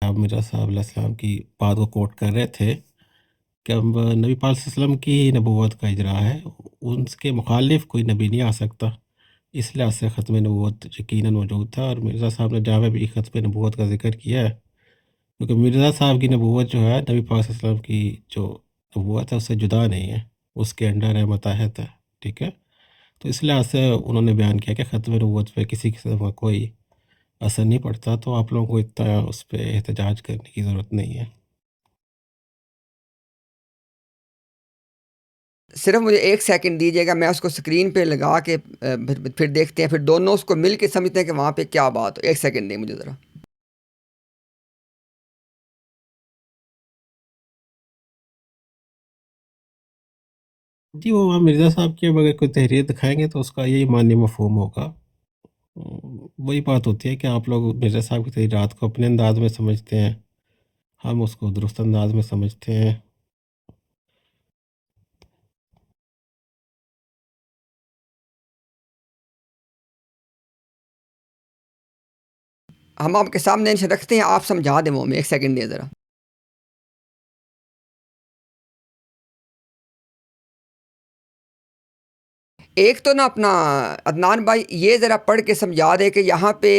آپ مرزا صاحب علیہ السلام کی بات کو کوٹ کر رہے تھے کہ اب نبی پاک صلی اللہ علیہ وسلم کی نبوت کا اجرا ہے، ان کے مخالف کوئی نبی نہیں آ سکتا، اس لحاظ سے ختم نبوت یقیناً موجود تھا۔ اور مرزا صاحب نے جہاں بھی ختم نبوت کا ذکر کیا ہے، کیونکہ مرزا صاحب کی نبوت جو ہے نبی پاک صلی اللہ علیہ وسلم کی جو نبوت ہے اس سے جدا نہیں ہے، اس کے انڈر ہے، متحد ہے، ٹھیک ہے۔ تو اس لحاظ سے انہوں نے بیان کیا کہ ختم نبوت پہ کسی قسم کا کوئی اثر نہیں پڑتا، تو آپ لوگوں کو اتنا اس پہ احتجاج کرنے کی ضرورت نہیں ہے۔ صرف مجھے 1 سیکنڈ دیجیے گا، میں اس کو اسکرین پہ لگا کے پھر دیکھتے ہیں، پھر دونوں اس کو مل کے سمجھتے ہیں کہ وہاں پہ کیا بات ہو۔ 1 سیکنڈ دیں مجھے ذرا۔ جی وہ وہاں مرزا صاحب کی اگر کوئی تحریر دکھائیں گے تو اس کا یہی معنی مفہوم ہوگا۔ وہی بات ہوتی ہے کہ آپ لوگ مرزا صاحب کی تحریرات کو اپنے انداز میں سمجھتے ہیں، ہم اس کو درست انداز میں سمجھتے ہیں۔ ہم آپ کے سامنے سے رکھتے ہیں، آپ سمجھا دیں وہ ہمیں۔ 1 سیکنڈ دیں ذرا۔ ایک تو نا اپنا عدنان بھائی یہ ذرا پڑھ کے سمجھا دے کہ یہاں پہ،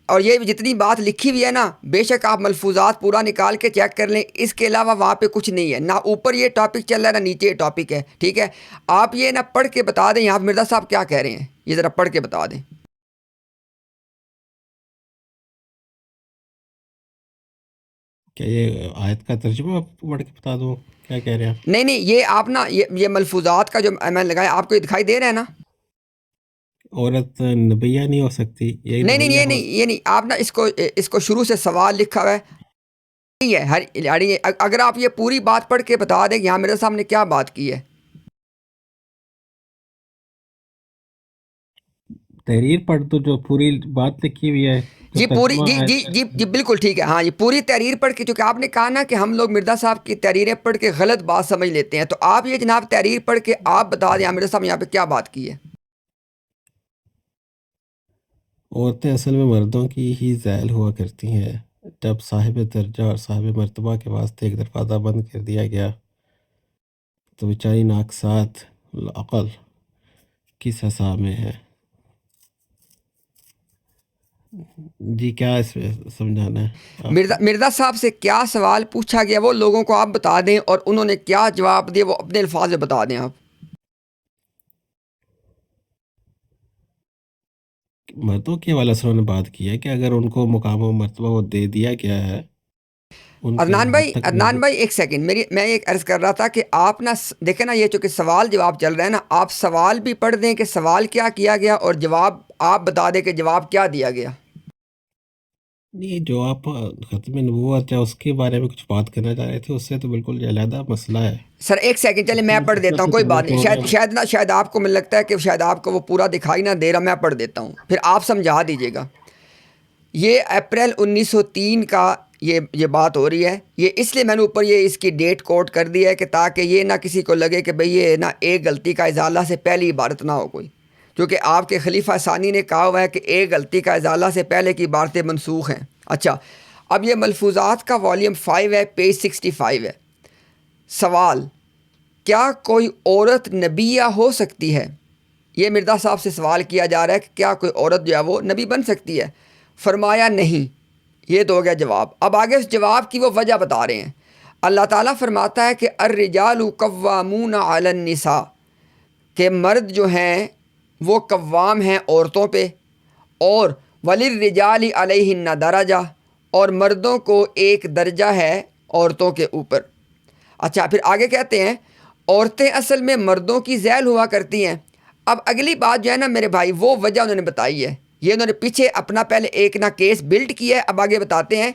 اور یہ جتنی بات لکھی ہوئی ہے نا، بے شک آپ ملفوظات پورا نکال کے چیک کر لیں، اس کے علاوہ وہاں پہ کچھ نہیں ہے، نہ اوپر یہ ٹاپک چل رہا ہے نہ نیچے یہ ٹاپک ہے، ٹھیک ہے۔ آپ یہ نہ پڑھ کے بتا دیں یہاں پہ مرزا صاحب کیا کہہ رہے ہیں، یہ ذرا پڑھ کے بتا دیں۔ کیا یہ آیت کا ترجمہ آپ کو پڑھ کے بتا دوں کیا کہہ رہے ہیں آپ؟ نہیں یہ آپ نا یہ ملفوظات کا جو میں نے لگایا، آپ کو یہ دکھائی دے رہا ہے نا؟ عورت نبیہ نہیں ہو سکتی، یہ نہیں نبیہ ہو؟ یہ نہیں، آپ نا اس کو شروع سے سوال لکھا ہوا ہے، نہیں ہے اگر آپ یہ پوری بات پڑھ کے بتا دیں کہ یہاں مرزا صاحب نے کیا بات کی ہے۔ تحریر پڑھ دو جو پوری بات لکھی ہوئی ہے، جو جی پوری، ترجمہ ہے۔ جی بالکل ٹھیک ہے، ہاں یہ پوری تحریر پڑھ کے، چونکہ آپ نے کہا نا کہ ہم لوگ مرزا صاحب کی تحریریں پڑھ کے غلط بات سمجھ لیتے ہیں، تو آپ یہ جناب تحریر پڑھ کے آپ بتا دیں مرزا صاحب یہاں پہ کیا بات کی ہے۔ عورتیں اصل میں مردوں کی ہی ذیل ہوا کرتی ہیں، جب صاحب درجہ اور صاحب مرتبہ کے واسطے ایک دروازہ بند کر دیا گیا تو بیچاری ناقصات العقل کس حساب میں ہے۔ جی کیا اس میں سمجھانا ہے آپ کو؟ مرزا صاحب سے کیا سوال پوچھا گیا وہ لوگوں کو آپ بتا دیں، اور انہوں نے کیا جواب دیا وہ اپنے الفاظ میں بتا دیں آپ۔ مردوں کے حوالے سے انہوں نے بات کی ہے کہ اگر ان کو مقام و مرتبہ وہ دے دیا گیا ہے، ان کے حد تک عدنان بھائی 1 سیکنڈ، میں ایک عرض کر رہا تھا کہ آپ نا دیکھیں نا، یہ چونکہ سوال جواب چل رہا ہے نا، آپ سوال بھی پڑھ دیں کہ سوال کیا کیا گیا، اور جواب آپ بتا دیں کہ جواب کیا دیا گیا۔ نہیں، جو آپ ختم نبوت ہے اس کے بارے میں کچھ بات کرنا چاہ رہے تھے، اس سے تو بالکل علیحدہ مسئلہ ہے۔ سر 1 سیکنڈ چلے میں پڑھ دیتا ہوں، کوئی بات نہیں، شاید آپ کو مجھے لگتا ہے کہ شاید آپ کو وہ پورا دکھائی نہ دے رہا، میں پڑھ دیتا ہوں پھر آپ سمجھا دیجیے گا۔ یہ اپریل 1903 کا یہ بات ہو رہی ہے، یہ اس لیے میں نے اوپر یہ اس کی ڈیٹ کوٹ کر دی ہے کہ تاکہ یہ نہ کسی کو لگے کہ بھئی یہ نہ ایک غلطی کا ازالہ سے پہلی عبارت نہ ہو کوئی، کیونکہ آپ کے خلیفہ ثانی نے کہا ہوا ہے کہ ایک غلطی کا ازالہ سے پہلے کی عبارتیں منسوخ ہیں۔ اچھا، اب یہ ملفوظات کا والیوم 5 ہے، پیج 65 ہے۔ سوال: کیا کوئی عورت نبیہ ہو سکتی ہے؟ یہ مرزا صاحب سے سوال کیا جا رہا ہے کہ کیا کوئی عورت جو ہے وہ نبی بن سکتی ہے؟ فرمایا نہیں، یہ تو ہو گیا جواب۔ اب آگے اس جواب کی وہ وجہ بتا رہے ہیں۔ اللہ تعالیٰ فرماتا ہے کہ الرجال قوامون علی النساء، کہ مرد جو ہیں وہ قوام ہیں عورتوں پہ، اور وللرجال علیہن درجہ، اور مردوں کو ایک درجہ ہے عورتوں کے اوپر۔ اچھا پھر آگے کہتے ہیں عورتیں اصل میں مردوں کی ذیل ہوا کرتی ہیں۔ اب اگلی بات جو ہے نا میرے بھائی، وہ وجہ انہوں نے بتائی ہے، یہ انہوں نے پیچھے اپنا پہلے ایک نا کیس بلڈ کیا ہے، اب آگے بتاتے ہیں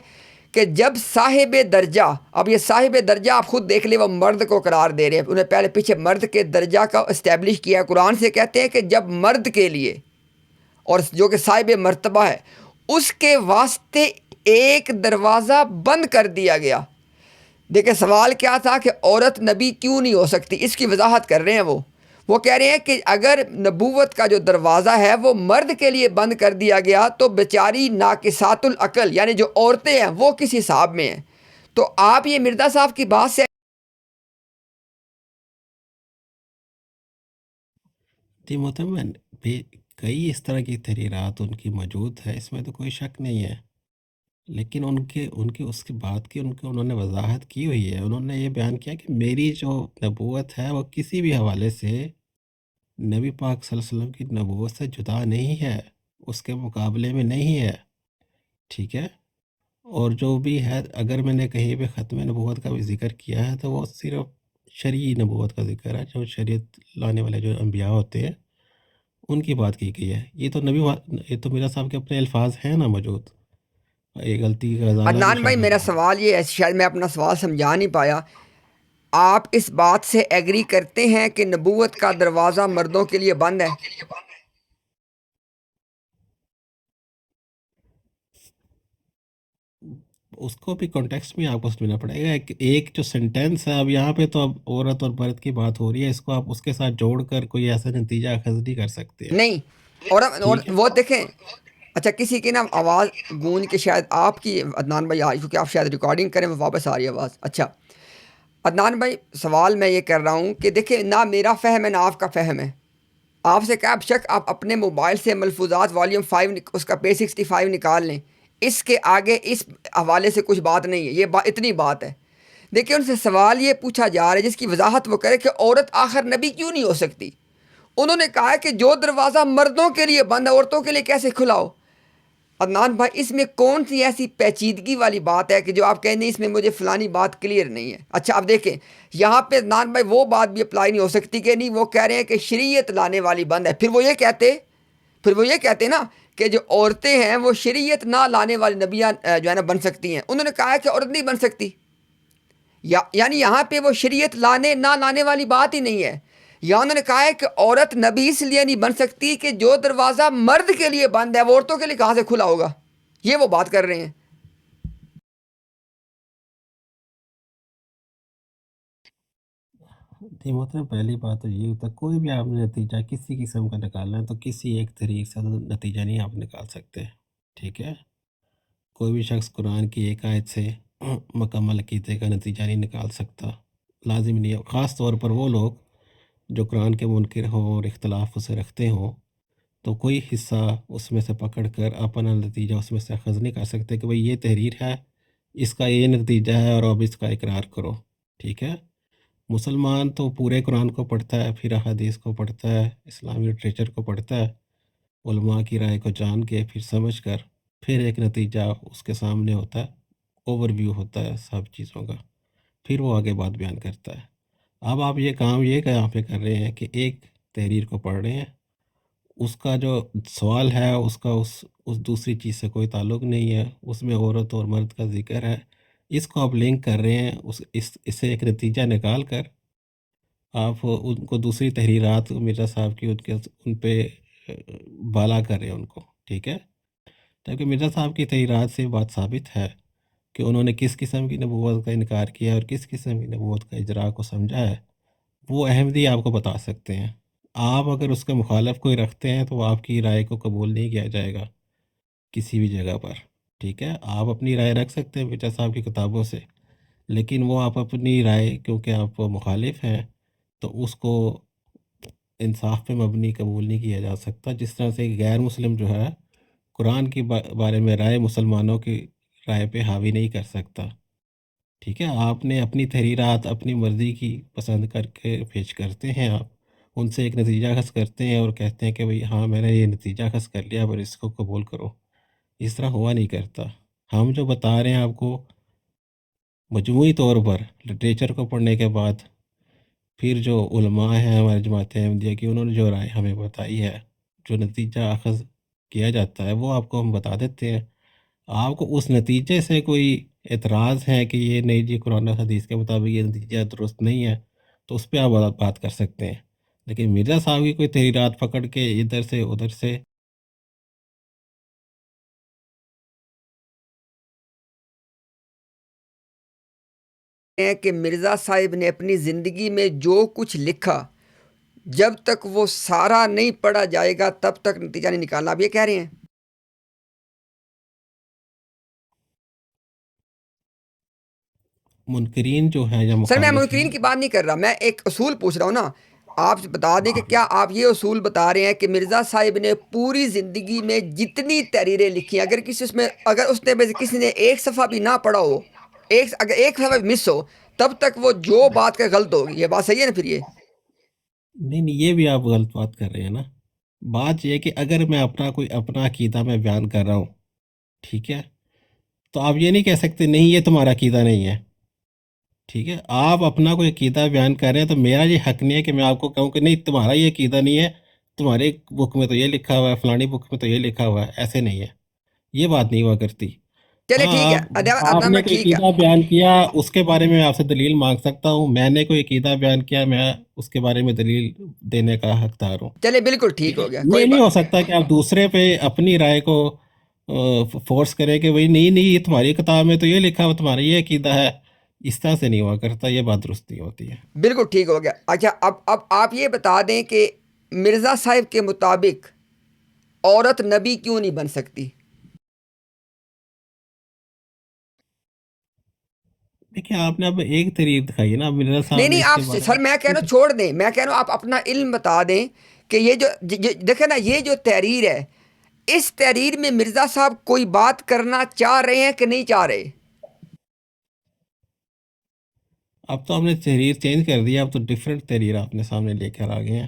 کہ جب صاحب درجہ، اب یہ صاحب درجہ آپ خود دیکھ لیں، وہ مرد کو قرار دے رہے ہیں، انہیں پہلے پیچھے مرد کے درجہ کا اسٹیبلش کیا ہے، قرآن سے کہتے ہیں کہ جب مرد کے لیے، اور جو کہ صاحب مرتبہ ہے، اس کے واسطے ایک دروازہ بند کر دیا گیا۔ دیکھیں سوال کیا تھا کہ عورت نبی کیوں نہیں ہو سکتی، اس کی وضاحت کر رہے ہیں وہ وہ کہہ رہے ہیں کہ اگر نبوت کا جو دروازہ ہے وہ مرد کے لیے بند کر دیا گیا تو بیچاری ناقصات العقل یعنی جو عورتیں ہیں وہ کس حساب میں ہیں. تو آپ یہ مرزا صاحب کی بات سے جی محترم، کئی اس طرح کی تحریرات ان کی موجود ہے، اس میں تو کوئی شک نہیں ہے، لیکن ان کی اس کی بات کی انہوں نے وضاحت کی ہوئی ہے. انہوں نے یہ بیان کیا کہ میری جو نبوت ہے وہ کسی بھی حوالے سے نبی پاک صلی اللہ علیہ وسلم کی نبوت سے جدا نہیں ہے، اس کے مقابلے میں نہیں ہے. ٹھیک ہے. اور جو بھی ہے، اگر میں نے کہیں پہ ختم نبوت کا بھی ذکر کیا ہے تو وہ صرف شرعی نبوت کا ذکر ہے، جو شریعت لانے والے جو انبیاء ہوتے ہیں ان کی بات کی گئی ہے. یہ تو میرا صاحب کے اپنے الفاظ ہیں نا موجود، یہ غلطی کا ازالہ بھی عدنان بھائی شامل میرا ہے. سوال یہ ہے، شاید میں اپنا سوال سمجھا نہیں پایا. آپ اس بات سے ایگری کرتے ہیں کہ نبوت کا دروازہ مردوں کے لیے بند ہے؟ اس کو بھی کانٹیکسٹ میں آپ کو سمجھنا پڑے گا. ایک جو سینٹینس ہے، اب یہاں پہ تو اب عورت اور مرد کی بات ہو رہی ہے، اس کو آپ اس کے ساتھ جوڑ کر کوئی ایسا نتیجہ اخذ نہیں کر سکتے. نہیں. اور ٹھیک ہے. وہ دیکھیں، اچھا کسی کی نا آواز گونج کے شاید آپ کی عدنان بھائی آج کیونکہ آپ شاید ریکارڈنگ کریں وہ واپس آ رہی ہے آواز. اچھا عدنان بھائی سوال میں یہ کر رہا ہوں کہ دیکھیں نہ میرا فہم ہے نہ آپ کا فہم ہے. آپ سے کیا شک آپ اپنے موبائل سے ملفوظات والیوم 5 اس کا پیج 65 نکال لیں، اس کے آگے اس حوالے سے کچھ بات نہیں ہے، یہ اتنی بات ہے. دیکھیں ان سے سوال یہ پوچھا جا رہا ہے جس کی وضاحت وہ کرے کہ عورت آخر نبی کیوں نہیں ہو سکتی. انہوں نے کہا ہے کہ جو دروازہ مردوں کے لیے بند ہے عورتوں کے لیے کیسے کھلا ہو. عدنان بھائی اس میں کون سی ایسی پیچیدگی والی بات ہے کہ جو آپ کہیں نہیں اس میں مجھے فلانی بات کلیئر نہیں ہے. اچھا اب دیکھیں یہاں پہ عدنان بھائی وہ بات بھی اپلائی نہیں ہو سکتی کہ نہیں، وہ کہہ رہے ہیں کہ شریعت لانے والی بند ہے. پھر وہ یہ کہتے نا کہ جو عورتیں ہیں وہ شریعت نہ لانے والی نبیاں جو ہے نا بن سکتی ہیں. انہوں نے کہا ہے کہ عورت نہیں بن سکتی، یعنی یہاں پہ وہ شریعت لانے نہ لانے والی بات ہی نہیں ہے. یا انہوں نے کہا ہے کہ عورت نبی اس لیے نہیں بن سکتی کہ جو دروازہ مرد کے لیے بند ہے وہ عورتوں کے لیے کہاں سے کھلا ہوگا. یہ وہ بات کر رہے ہیں. جی محترم، پہلی بات تو یہ ہوتا ہے کوئی بھی آپ نے نتیجہ کسی قسم کا نکالنا ہے تو کسی ایک تحریر سے تو نتیجہ نہیں آپ نکال سکتے. ٹھیک ہے. کوئی بھی شخص قرآن کی ایک آیت سے مکمل عقیدے کا نتیجہ نہیں نکال سکتا، لازم نہیں ہے. خاص طور پر وہ لوگ جو قرآن کے منکر ہوں اور اختلاف اسے رکھتے ہوں، تو کوئی حصہ اس میں سے پکڑ کر اپنا نتیجہ اس میں سے اخذ نہیں کر سکتے کہ بھئی یہ تحریر ہے، اس کا یہ نتیجہ ہے اور اب اس کا اقرار کرو. ٹھیک ہے. مسلمان تو پورے قرآن کو پڑھتا ہے، پھر احادیث کو پڑھتا ہے، اسلامی لٹریچر کو پڑھتا ہے، علماء کی رائے کو جان کے پھر سمجھ کر پھر ایک نتیجہ اس کے سامنے ہوتا ہے، اوور ویو ہوتا ہے سب چیزوں کا، پھر وہ آگے بات بیان کرتا ہے. اب آپ یہ کام یہاں پہ کر رہے ہیں کہ ایک تحریر کو پڑھ رہے ہیں، اس کا جو سوال ہے اس کا اس دوسری چیز سے کوئی تعلق نہیں ہے، اس میں عورت اور مرد کا ذکر ہے، اس کو آپ لنک کر رہے ہیں، اس سے ایک نتیجہ نکال کر آپ ان کو دوسری تحریرات مرزا صاحب کی ان پہ بالا کر رہے ہیں ان کو. ٹھیک ہے. تاکہ مرزا صاحب کی تحریرات سے بات ثابت ہے کہ انہوں نے کس قسم کی نبوت کا انکار کیا اور کس قسم کی نبوت کا اجراء کو سمجھا ہے. وہ احمدی آپ کو بتا سکتے ہیں. آپ اگر اس کے مخالف کوئی رکھتے ہیں تو آپ کی رائے کو قبول نہیں کیا جائے گا کسی بھی جگہ پر. ٹھیک ہے. آپ اپنی رائے رکھ سکتے ہیں مرزا صاحب کی کتابوں سے، لیکن وہ آپ اپنی رائے کیونکہ آپ مخالف ہیں تو اس کو انصاف پہ مبنی قبول نہیں کیا جا سکتا. جس طرح سے غیر مسلم جو ہے قرآن کی بارے میں رائے مسلمانوں کی رائے پہ حاوی نہیں کر سکتا. ٹھیک ہے. آپ نے اپنی تحریرات اپنی مرضی کی پسند کر کے پیش کرتے ہیں، آپ ان سے ایک نتیجہ اخذ کرتے ہیں اور کہتے ہیں کہ بھئی ہاں میں نے یہ نتیجہ اخذ کر لیا پر اس کو قبول کرو. اس طرح ہوا نہیں کرتا. ہم جو بتا رہے ہیں آپ کو مجموعی طور پر لٹریچر کو پڑھنے کے بعد، پھر جو علماء ہیں ہمارے جماعت احمدیہ کی، انہوں نے جو رائے ہمیں بتائی ہے، جو نتیجہ اخذ کیا جاتا ہے وہ آپ کو ہم بتا دیتے ہیں. آپ کو اس نتیجے سے کوئی اعتراض ہے کہ یہ نہیں جی قرآن و حدیث کے مطابق یہ نتیجہ درست نہیں ہے، تو اس پہ آپ بات کر سکتے ہیں. لیکن مرزا صاحب کی کوئی تحریرات پکڑ کے ادھر سے ادھر سے کہ مرزا صاحب نے اپنی زندگی میں جو کچھ لکھا جب تک وہ سارا نہیں پڑھا جائے گا تب تک نتیجہ نہیں نکالنا. آپ یہ کہہ رہے ہیں؟ منکرین جو ہیں یا سر میں مخالف منکرین کی بات نہیں کر رہا، میں ایک اصول پوچھ رہا ہوں نا. آپ بتا دیں کہ کیا آپ یہ اصول بتا رہے ہیں کہ مرزا صاحب نے پوری زندگی میں جتنی تحریریں لکھی، اگر اس نے کسی نے ایک صفحہ بھی نہ پڑھا ہو، اگر ایک صفحہ بھی مس ہو، تب تک وہ جو بات کا غلط ہوگی. یہ بات صحیح ہے نا؟ پھر یہ نہیں، یہ بھی آپ غلط بات کر رہے ہیں نا. بات یہ ہے کہ اگر میں اپنا عقیدہ میں بیان کر رہا ہوں، ٹھیک ہے، تو آپ یہ نہیں کہہ سکتے نہیں یہ تمہارا عقیدہ نہیں ہے. ٹھیک ہے، آپ اپنا کوئی عقیدہ بیان کر رہے ہیں تو میرا یہ حق نہیں ہے کہ میں آپ کو کہوں کہ نہیں تمہارا یہ عقیدہ نہیں ہے، تمہارے بک میں تو یہ لکھا ہوا ہے، فلانی بک میں تو یہ لکھا ہوا ہے. ایسے نہیں ہے، یہ بات نہیں ہوا کرتی. چلے ہاں، ٹھیک ہے. آپ ادنا نے میں کوئی ٹھیک ہے. عقیدہ بیان کیا اس کے بارے میں آپ سے دلیل مانگ سکتا ہوں، میں نے کوئی عقیدہ بیان کیا میں اس کے بارے میں دلیل دینے کا حقدار ہوں. چلے بالکل ٹھیک ٹھیک ہے، ہو گیا، یہ کوئی نہیں بات. ہو سکتا کہ آپ دوسرے پہ اپنی رائے کو فورس کریں کہ وہی نہیں یہ تمہاری کتاب میں تو یہ لکھا ہوا، تمہارا یہ عقیدہ ہے. اس طرح سے نہیں ہوا کرتا، یہ بات درست نہیں ہوتی ہے. بالکل ٹھیک ہو گیا. اچھا، اب آپ یہ بتا دیں کہ مرزا صاحب کے مطابق عورت نبی کیوں نہیں بن سکتی؟ دیکھیں، آپ نے اب ایک تحریر دکھائی ہے نا، مرزا نہیں صاحب نے نہیں، اس آپ کے بارے سر میں کہہ رہا ہوں چھوڑ دیں. میں کہہ رہا ہوں آپ اپنا علم بتا دیں کہ یہ جو دیکھیں نا، یہ جو تحریر ہے، اس تحریر میں مرزا صاحب کوئی بات کرنا چاہ رہے ہیں کہ نہیں چاہ رہے؟ اب تو ہم نے تحریر چینج کر دیا، اب تو ڈیفرنٹ تحریر آپ نے سامنے لے کر آ گئے ہیں.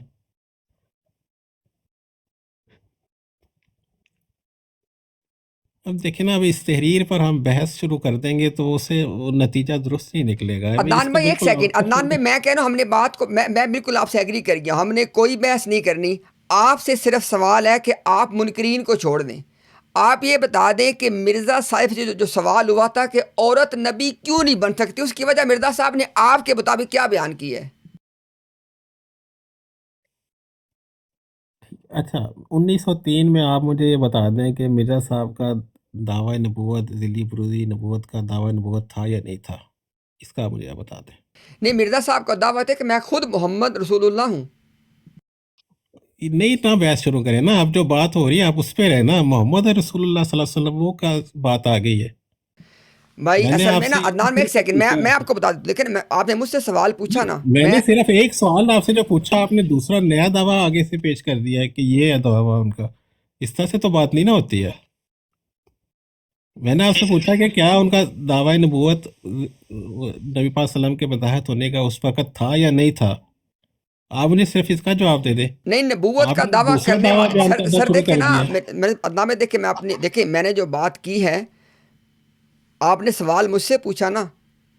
اب دیکھیں نا، اب اس تحریر پر ہم بحث شروع کر دیں گے تو اسے وہ نتیجہ درست نہیں نکلے گا. ابھی اس عدنان کا بھائی ایک بالکل سیکنڈ. عدنان بھائی میں کہہ رہا ہوں، ہم نے بات کو میں بالکل آپ سے ایگری کر گیا. ہم نے کوئی بحث نہیں کرنی. آپ سے صرف سوال ہے کہ آپ منکرین کو چھوڑ دیں. آپ یہ بتا دیں کہ مرزا صاحب سے جو سوال ہوا تھا کہ عورت نبی کیوں نہیں بن سکتی، اس کی وجہ مرزا صاحب نے آپ کے مطابق کیا بیان کی ہے؟ اچھا، 1903 میں آپ مجھے یہ بتا دیں کہ مرزا صاحب کا دعویٰ نبوت، ذلی بروزی نبوت کا دعویٰ نبوت تھا یا نہیں تھا، اس کا مجھے آپ بتا دیں. نہیں، مرزا صاحب کا دعویٰ ہے کہ میں خود محمد رسول اللہ ہوں. نہیں، اتنا بحث شروع کریں نا، اب جو بات ہو رہی ہے آپ اس پہ رہے نا. محمد رسول اللہ صلی اللہ علیہ وسلم وہ کا بات آ گئی ہے. بھائی میں نے اصل آپ میں نا سے عدنان میں ایک سیکنڈ، میں آپ کو بتا دوں. لیکن آپ نے مجھ سے سوال پوچھا نا، میں میں نے صرف ایک سوال آپ سے جو پوچھا، آپ نے دوسرا نیا دعویٰ آگے سے پیش کر دیا ہے کہ یہ ہے دعویٰ ان کا. اس طرح سے تو بات نہیں نا ہوتی ہے. میں نے آپ سے پوچھا کہ کیا ان کا دعویٰ نبوت نبی پاک صلی اللہ علیہ وسلم کے بطاحت ہونے کا اس وقت تھا یا نہیں تھا. آپ مجھے صرف اس کا جواب دے دیں. نہیں، نبوت آپ کا نے دعویٰ دوسرا کرنے دعویٰ بیان سر کرنا سر شروع دیکھیں کر نا، دیا. عدنان میں دیکھیں، دیکھیں میں نے جو بات کی ہے، آپ نے سوال مجھ سے پوچھا نا،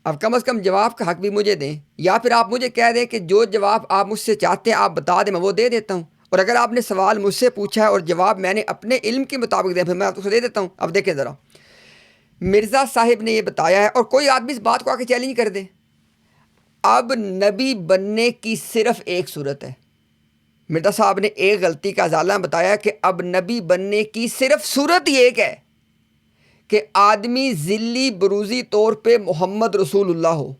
اب کم از کم جواب کا حق بھی مجھے دیں. یا پھر آپ مجھے کہہ دیں کہ جو جواب آپ مجھ سے چاہتے ہیں آپ بتا دیں، میں وہ دے دیتا ہوں. اور اگر آپ نے سوال مجھ سے پوچھا ہے اور جواب میں نے اپنے علم کے مطابق دیا، پھر میں آپ کو دے دیتا ہوں. اب دیکھیں ذرا، مرزا صاحب نے یہ بتایا ہے، اور کوئی آدمی اس بات کو آ کے چیلنج کر دے، اب نبی بننے کی صرف ایک صورت ہے. مرزا صاحب نے ایک غلطی کا ازالہ بتایا کہ اب نبی بننے کی صرف صورت یہ ایک ہے کہ آدمی ذلی بروزی طور پہ محمد رسول اللہ ہو.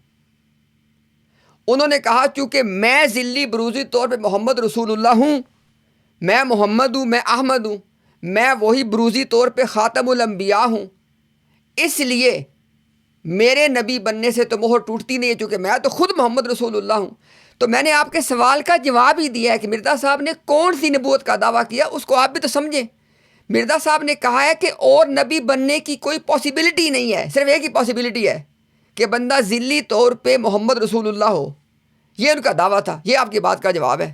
انہوں نے کہا چونکہ میں ذلی بروزی طور پہ محمد رسول اللہ ہوں، میں محمد ہوں، میں احمد ہوں، میں وہی بروزی طور پہ خاتم الانبیاء ہوں، اس لیے میرے نبی بننے سے تو مہر ٹوٹتی نہیں ہے، چونکہ میں تو خود محمد رسول اللہ ہوں. تو میں نے آپ کے سوال کا جواب ہی دیا ہے کہ مرزا صاحب نے کون سی نبوت کا دعویٰ کیا، اس کو آپ بھی تو سمجھیں. مرزا صاحب نے کہا ہے کہ اور نبی بننے کی کوئی پاسبلٹی نہیں ہے، صرف ایک ہی پاسبلٹی ہے کہ بندہ ذلی طور پہ محمد رسول اللہ ہو. یہ ان کا دعویٰ تھا، یہ آپ کی بات کا جواب ہے.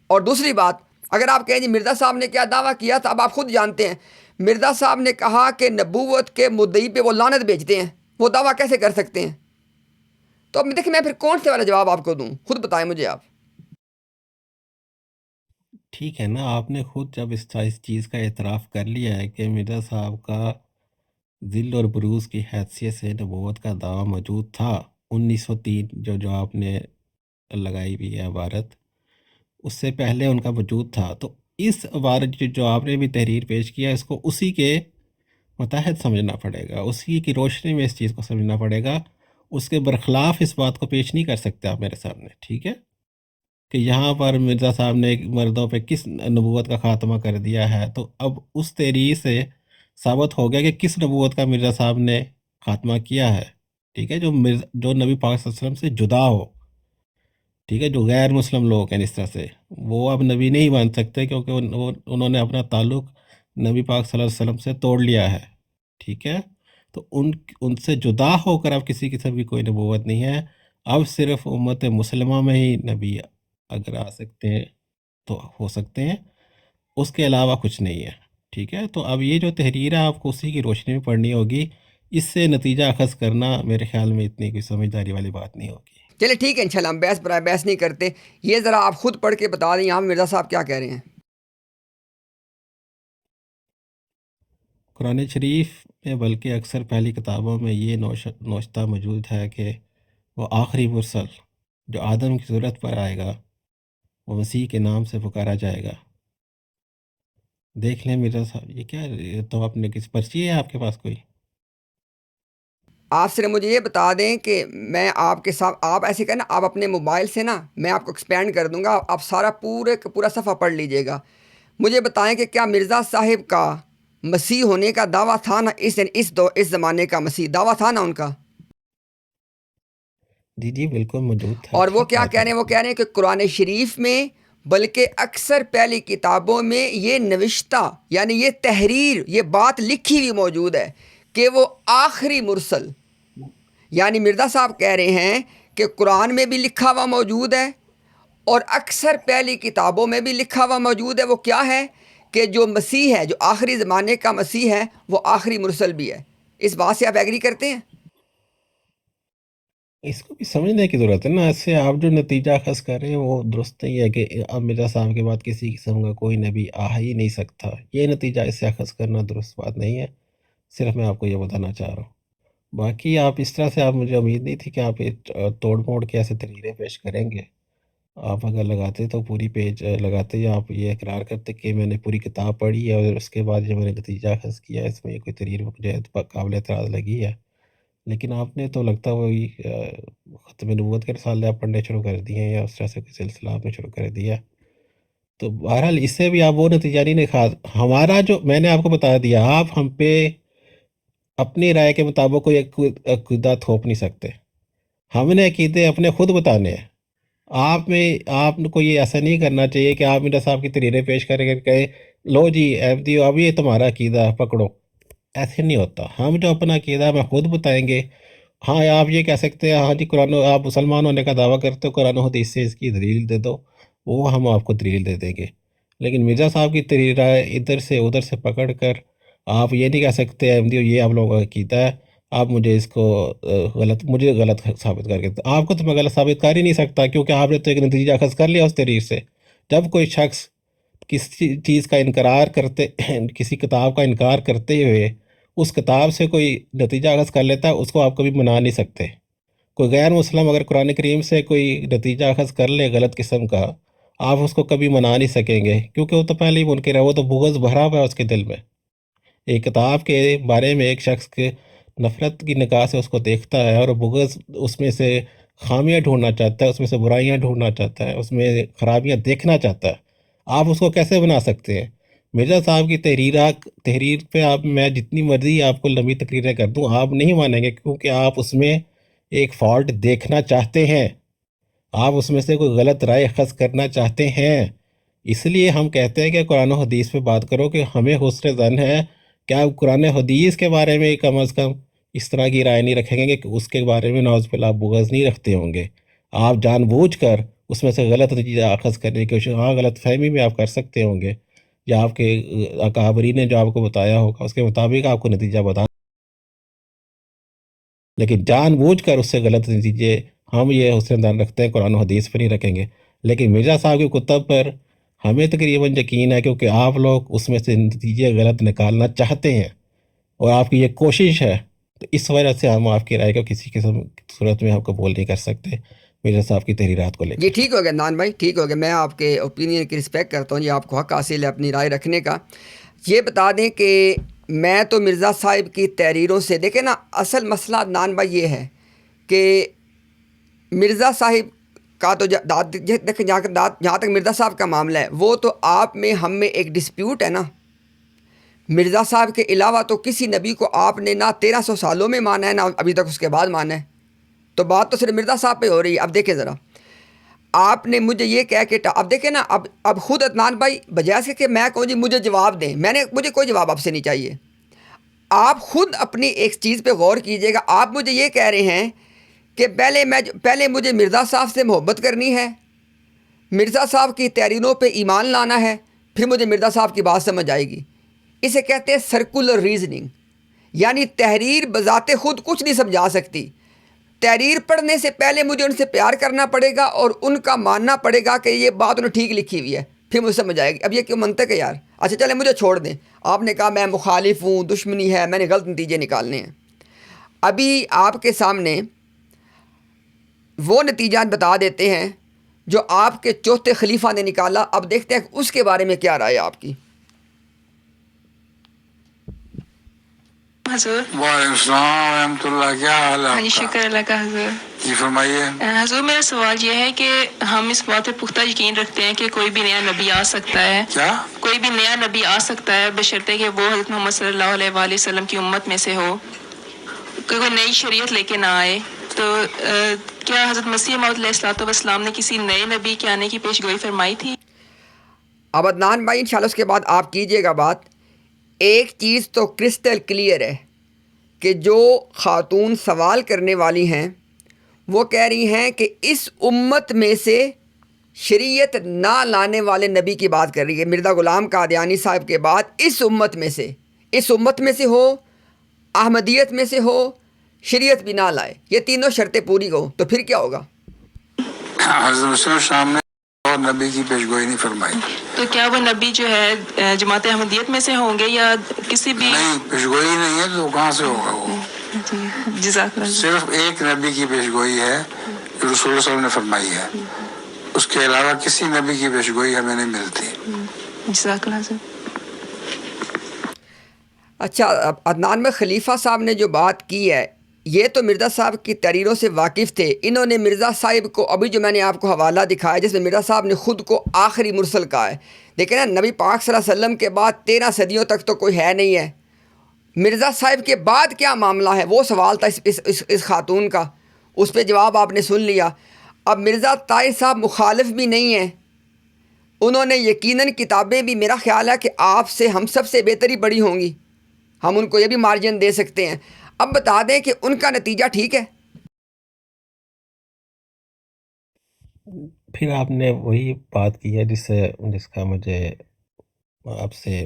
اور دوسری بات، اگر آپ کہیں جی مرزا صاحب نے کیا دعویٰ کیا تھا، اب آپ خود جانتے ہیں. مرزا صاحب نے کہا کہ نبوت کے مدعی پہ وہ لعنت بیچتے ہیں، وہ دعویٰ کیسے کر سکتے ہیں؟ تو اب دیکھیں میں پھر کون سے والا جواب آپ کو دوں، خود بتائیں مجھے آپ. ٹھیک ہے نا، آپ نے خود جب اس چیز کا اعتراف کر لیا ہے کہ مرزا صاحب کا ذل اور بروز کی حیثیت سے نبوت کا دعویٰ موجود تھا. 1903 جو آپ نے لگائی ہوئی ہے عبارت، اس سے پہلے ان کا وجود تھا. تو اس عبارت جو آپ نے بھی تحریر پیش کیا، اس کو اسی کے متحد سمجھنا پڑے گا، اسی کی روشنی میں اس چیز کو سمجھنا پڑے گا. اس کے برخلاف اس بات کو پیش نہیں کر سکتے آپ میرے سامنے. ٹھیک ہے، کہ یہاں پر مرزا صاحب نے مردوں پہ کس نبوت کا خاتمہ کر دیا ہے، تو اب اس تحریر سے ثابت ہو گیا کہ کس نبوت کا مرزا صاحب نے خاتمہ کیا ہے، ٹھیک ہے، جو نبی پاک صلی اللہ علیہ وسلم سے جدا ہو، ٹھیک ہے، جو غیر مسلم لوگ ہیں اس طرح سے، وہ اب نبی نہیں بن سکتے کیونکہ انہوں نے اپنا تعلق نبی پاک صلی اللہ علیہ وسلم سے توڑ لیا ہے، ٹھیک ہے، تو ان سے جدا ہو کر اب کسی قسم کی کوئی نبوت نہیں ہے، اب صرف امت مسلمہ میں ہی نبی اگر آ سکتے ہیں تو ہو سکتے ہیں، اس کے علاوہ کچھ نہیں ہے، ٹھیک ہے، تو اب یہ جو تحریر ہے آپ کو اسی کی روشنی میں پڑھنی ہوگی، اس سے نتیجہ اخذ کرنا میرے خیال میں اتنی کوئی سمجھداری والی بات نہیں ہوگی۔ چلے ٹھیک ہے، انشاءاللہ ہم بحث برائے بحث نہیں کرتے، یہ ذرا آپ خود پڑھ کے بتا دیں یہاں مرزا صاحب کیا کہہ رہے ہیں۔ قرآن شریف میں بلکہ اکثر پہلی کتابوں میں یہ نوشتہ موجود ہے کہ وہ آخری مرسل جو آدم کی صورت پر آئے گا وہ مسیح کے نام سے پکارا جائے گا۔ دیکھ لیں مرزا صاحب، یہ کیا، یہ تو آپ نے کس پرچی ہے آپ کے پاس کوئی؟ آپ صرف مجھے یہ بتا دیں کہ میں آپ کے ساتھ، آپ ایسے کرنا، آپ اپنے موبائل سے نا میں آپ کو ایکسپینڈ کر دوں گا، آپ سارا پورا صفحہ پڑھ لیجئے گا، مجھے بتائیں کہ کیا مرزا صاحب کا مسیح ہونے کا دعویٰ تھا نا، اس زمانے کا مسیح دعویٰ تھا نا ان کا؟ جی جی بالکل موجود تھا، اور وہ ٹھیک کیا بات کہہ ہے۔ رہے ہیں، وہ کہہ رہے ہیں کہ قرآن شریف میں بلکہ اکثر پہلی کتابوں میں یہ نوشتہ یعنی یہ تحریر، یہ بات لکھی ہوئی موجود ہے کہ وہ آخری مرسل، یعنی مرزا صاحب کہہ رہے ہیں کہ قرآن میں بھی لکھا ہوا موجود ہے اور اکثر پہلی کتابوں میں بھی لکھا ہوا موجود ہے، وہ کیا ہے کہ جو مسیح ہے، جو آخری زمانے کا مسیح ہے، وہ آخری مرسل بھی ہے۔ اس بات سے آپ ایگری کرتے ہیں؟ اس کو بھی سمجھنے کی ضرورت ہے نا، اس سے آپ جو نتیجہ اخذ کر رہے ہیں وہ درست نہیں ہے کہ اب مرزا صاحب کے بعد کسی قسم کا کوئی نبی آ ہی نہیں سکتا، یہ نتیجہ اس سے اخذ کرنا درست بات نہیں ہے، صرف میں آپ کو یہ بتانا چاہ رہا ہوں۔ باقی آپ اس طرح سے، آپ مجھے امید نہیں تھی کہ آپ توڑ موڑ کے ایسے تحریریں پیش کریں گے، آپ اگر لگاتے تو پوری پیج لگاتے، یا آپ یہ اقرار کرتے کہ میں نے پوری کتاب پڑھی ہے اور اس کے بعد جو میں نے نتیجہ اخذ کیا اس میں یہ کوئی تحریر مجھے قابل اعتراض لگی ہے، لیکن آپ نے تو لگتا وہی ختم نبوت کے رسالے آپ پڑھنے شروع کر دیے ہیں یا اس طرح سے کوئی سلسلہ آپ نے شروع کر دیا، تو بہرحال اس سے بھی آپ وہ نتیجہ نہیں نکال، ہمارا جو میں نے آپ کو بتا دیا، آپ ہم پہ اپنی رائے کے مطابق کوئی عقیدہ تھوپ نہیں سکتے، ہم نے عقیدے اپنے خود بتانے ہیں، آپ کو یہ ایسا نہیں کرنا چاہیے کہ آپ مرزا صاحب کی تحریریں پیش کریں کر کہیں لو جی احمدیو اب یہ تمہارا عقیدہ پکڑو، ایسے نہیں ہوتا، ہم جو اپنا عقیدہ ہمیں خود بتائیں گے۔ ہاں آپ یہ کہہ سکتے ہیں ہاں جی آپ مسلمان ہونے کا دعویٰ کرتے ہو، قرآن و حدیث سے اس کی دلیل دے دو، وہ ہم آپ کو دلیل دے دیں گے، لیکن مرزا صاحب کی تحریر ادھر سے ادھر سے پکڑ کر آپ یہ نہیں کہہ سکتے احمدیو یہ آپ لوگوں کا عقیدہ ہے، آپ مجھے اس کو مجھے غلط ثابت کر کے، آپ کو تو میں غلط ثابت کر ہی نہیں سکتا کیونکہ آپ نے تو ایک نتیجہ اخذ کر لیا اس تحریر سے۔ جب کوئی شخص کسی چیز کا انکار کرتے کسی کتاب کا انکار کرتے ہوئے اس کتاب سے کوئی نتیجہ اخذ کر لیتا ہے، اس کو آپ کبھی منا نہیں سکتے۔ کوئی غیر مسلم اگر قرآن کریم سے کوئی نتیجہ اخذ کر لے غلط قسم کا، آپ اس کو کبھی منا نہیں سکیں گے کیونکہ وہ تو پہلے ہی منکر ہے، وہ تو بغض بھرا ہوا ہے اس کے دل میں۔ ایک کتاب کے بارے میں ایک شخص کے نفرت کی نگاہ سے اس کو دیکھتا ہے اور بغض اس میں سے خامیاں ڈھونڈنا چاہتا ہے، اس میں سے برائیاں ڈھونڈنا چاہتا ہے، اس میں خرابیاں دیکھنا چاہتا ہے، آپ اس کو کیسے بنا سکتے ہیں؟ مرزا صاحب کی تحریر پہ میں جتنی مرضی آپ کو لمبی تقریریں کر دوں آپ نہیں مانیں گے کیونکہ آپ اس میں ایک فالٹ دیکھنا چاہتے ہیں، آپ اس میں سے کوئی غلط رائے اخذ کرنا چاہتے ہیں، اس لیے ہم کہتے ہیں کہ قرآن و حدیث پہ بات کرو کہ ہمیں حسن ظن ہے کہ آپ قرآن حدیث کے بارے میں کم از کم اس طرح کی رائے نہیں رکھیں گے کہ اس کے بارے میں نعوذ باللہ آپ بغض نہیں رکھتے ہوں گے، آپ جان بوجھ کر اس میں سے غلط نتیجہ اخذ کرنے کی کوشش، ہاں غلط فہمی میں آپ کر سکتے ہوں گے یا آپ کے اکابرین نے جو آپ کو بتایا ہوگا اس کے مطابق آپ کو نتیجہ بتا، لیکن جان بوجھ کر اس سے غلط نتیجے ہم یہ حسن دان رکھتے ہیں قرآن و حدیث پر نہیں رکھیں گے، لیکن مرزا صاحب کی کتب پر ہمیں تقریباً یقین ہے کیونکہ آپ لوگ اس میں سے نتیجے غلط نکالنا چاہتے ہیں اور آپ کی یہ کوشش ہے، تو اس وجہ سے ہم آپ کی رائے کو کسی قسم کی صورت میں ہم قبول نہیں کر سکتے مرزا صاحب کی تحریرات کو لے جی کر۔ ٹھیک ہو گیا عدنان بھائی، ٹھیک ہو گیا، میں آپ کے اوپینین کی رسپیکٹ کرتا ہوں، یہ آپ کو حق حاصل ہے اپنی رائے رکھنے کا۔ یہ بتا دیں کہ میں تو مرزا صاحب کی تحریروں سے، دیکھیں نا اصل مسئلہ عدنان بھائی یہ ہے کہ مرزا صاحب کا تو دیکھیں جہاں تک مرزا صاحب کا معاملہ ہے وہ تو آپ میں ہم میں ایک ڈسپیوٹ ہے نا. مرزا صاحب کے علاوہ تو کسی نبی کو آپ نے نہ 1300 سالوں میں مانا ہے نہ ابھی تک اس کے بعد مانا ہے. تو بات تو صرف مرزا صاحب پہ ہو رہی ہے. اب دیکھیں ذرا آپ نے مجھے یہ کہہ کے اب دیکھیں نا اب خود عدنان بھائی بجائے اس کے کہ میں کہوں جی مجھے جواب دیں، مجھے کوئی جواب آپ سے نہیں چاہیے. آپ خود اپنی ایک چیز پہ غور کیجئے گا. آپ مجھے یہ کہہ رہے ہیں کہ پہلے مجھے مرزا صاحب سے محبت کرنی ہے، مرزا صاحب کی تحریروں پہ ایمان لانا ہے، پھر مجھے مرزا صاحب کی بات سمجھ آئے گی. اسے کہتے ہیں سرکولر ریزننگ، یعنی تحریر بذات خود کچھ نہیں سمجھا سکتی. تحریر پڑھنے سے پہلے مجھے ان سے پیار کرنا پڑے گا اور ان کا ماننا پڑے گا کہ یہ بات انہوں نے ٹھیک لکھی ہوئی ہے، پھر مجھے سمجھ آئے گی. اب یہ کیوں منطق ہے یار؟ اچھا چلیں مجھے چھوڑ دیں. آپ نے کہا میں مخالف ہوں، دشمنی ہے، میں نے غلط نتیجے نکالنے ہیں. ابھی آپ کے سامنے وہ نتیجات بتا دیتے ہیں جو آپ کے چوتھے خلیفہ نے نکالا. اب دیکھتے ہیں کہ اس کے بارے میں کیا رائے آپ کی. حضور وعلیکم السلام ورحمۃ اللہ، کیا حال ہے؟ ہاں جی شکر اللہ کا حضور. جی فرمائیے. حضور میرا سوال یہ ہے کہ ہم اس بات پہ پختہ یقین رکھتے ہیں کہ کوئی بھی نیا نبی آ سکتا ہے. کیا؟ کوئی بھی نیا نبی آ سکتا ہے بشرطے کہ وہ حضرت محمد صلی اللہ علیہ وآلہ وسلم کی امت میں سے ہو، کوئی نئی شریعت لے کے نہ آئے. تو کیا حضرت مسیح موعود علیہ الصلوۃ والسلام نے کسی نئے نبی کے آنے کی پیشگوئی فرمائی تھی؟ اب عدنان بھائی انشاءاللہ اس کے بعد آپ کیجئے گا بات. ایک چیز تو کرسٹل کلیئر ہے کہ جو خاتون سوال کرنے والی ہیں وہ کہہ رہی ہیں کہ اس امت میں سے شریعت نہ لانے والے نبی کی بات کر رہی ہے. مرزا غلام قادیانی صاحب کے بعد اس امت میں سے ہو، احمدیت میں سے ہو، شریعت بھی نہ لائے، یہ تینوں شرطیں پوری ہو تو پھر کیا ہوگا؟ حضرت مسیح شام نے اور نبی کی پیشگوئی نہیں فرمائی. تو کیا وہ نبی جو ہے جماعت احمدیت میں سے ہوں گے یا کسی بھی؟ نہیں، پیشگوئی نہیں ہے تو کہاں سے ہوگا وہ؟ جزاک اللہ. صرف ایک نبی کی پیشگوئی ہے جو رسول اللہ صلی اللہ علیہ وسلم نے فرمائی ہے، اس کے علاوہ کسی نبی کی پیشگوئی ہمیں نہیں ملتی. جزاک اللہ. اچھا عدنان میں خلیفہ صاحب نے جو بات کی ہے یہ تو مرزا صاحب کی تحریروں سے واقف تھے. انہوں نے مرزا صاحب کو ابھی جو میں نے آپ کو حوالہ دکھایا جس میں مرزا صاحب نے خود کو آخری مرسل کہا ہے. دیکھیں نا نبی پاک صلی اللہ علیہ وسلم کے بعد 13 صدیوں تک تو کوئی ہے نہیں ہے. مرزا صاحب کے بعد کیا معاملہ ہے وہ سوال تھا اس خاتون کا، اس پہ جواب آپ نے سن لیا. اب مرزا طاہر صاحب مخالف بھی نہیں ہیں، انہوں نے یقیناً کتابیں بھی میرا خیال ہے کہ آپ سے ہم سب سے بہتری پڑھی ہوں گی، ہم ان کو یہ بھی مارجن دے سکتے ہیں. اب بتا دیں کہ ان کا نتیجہ ٹھیک ہے. پھر آپ نے وہی بات کی ہے جس کا مجھے آپ سے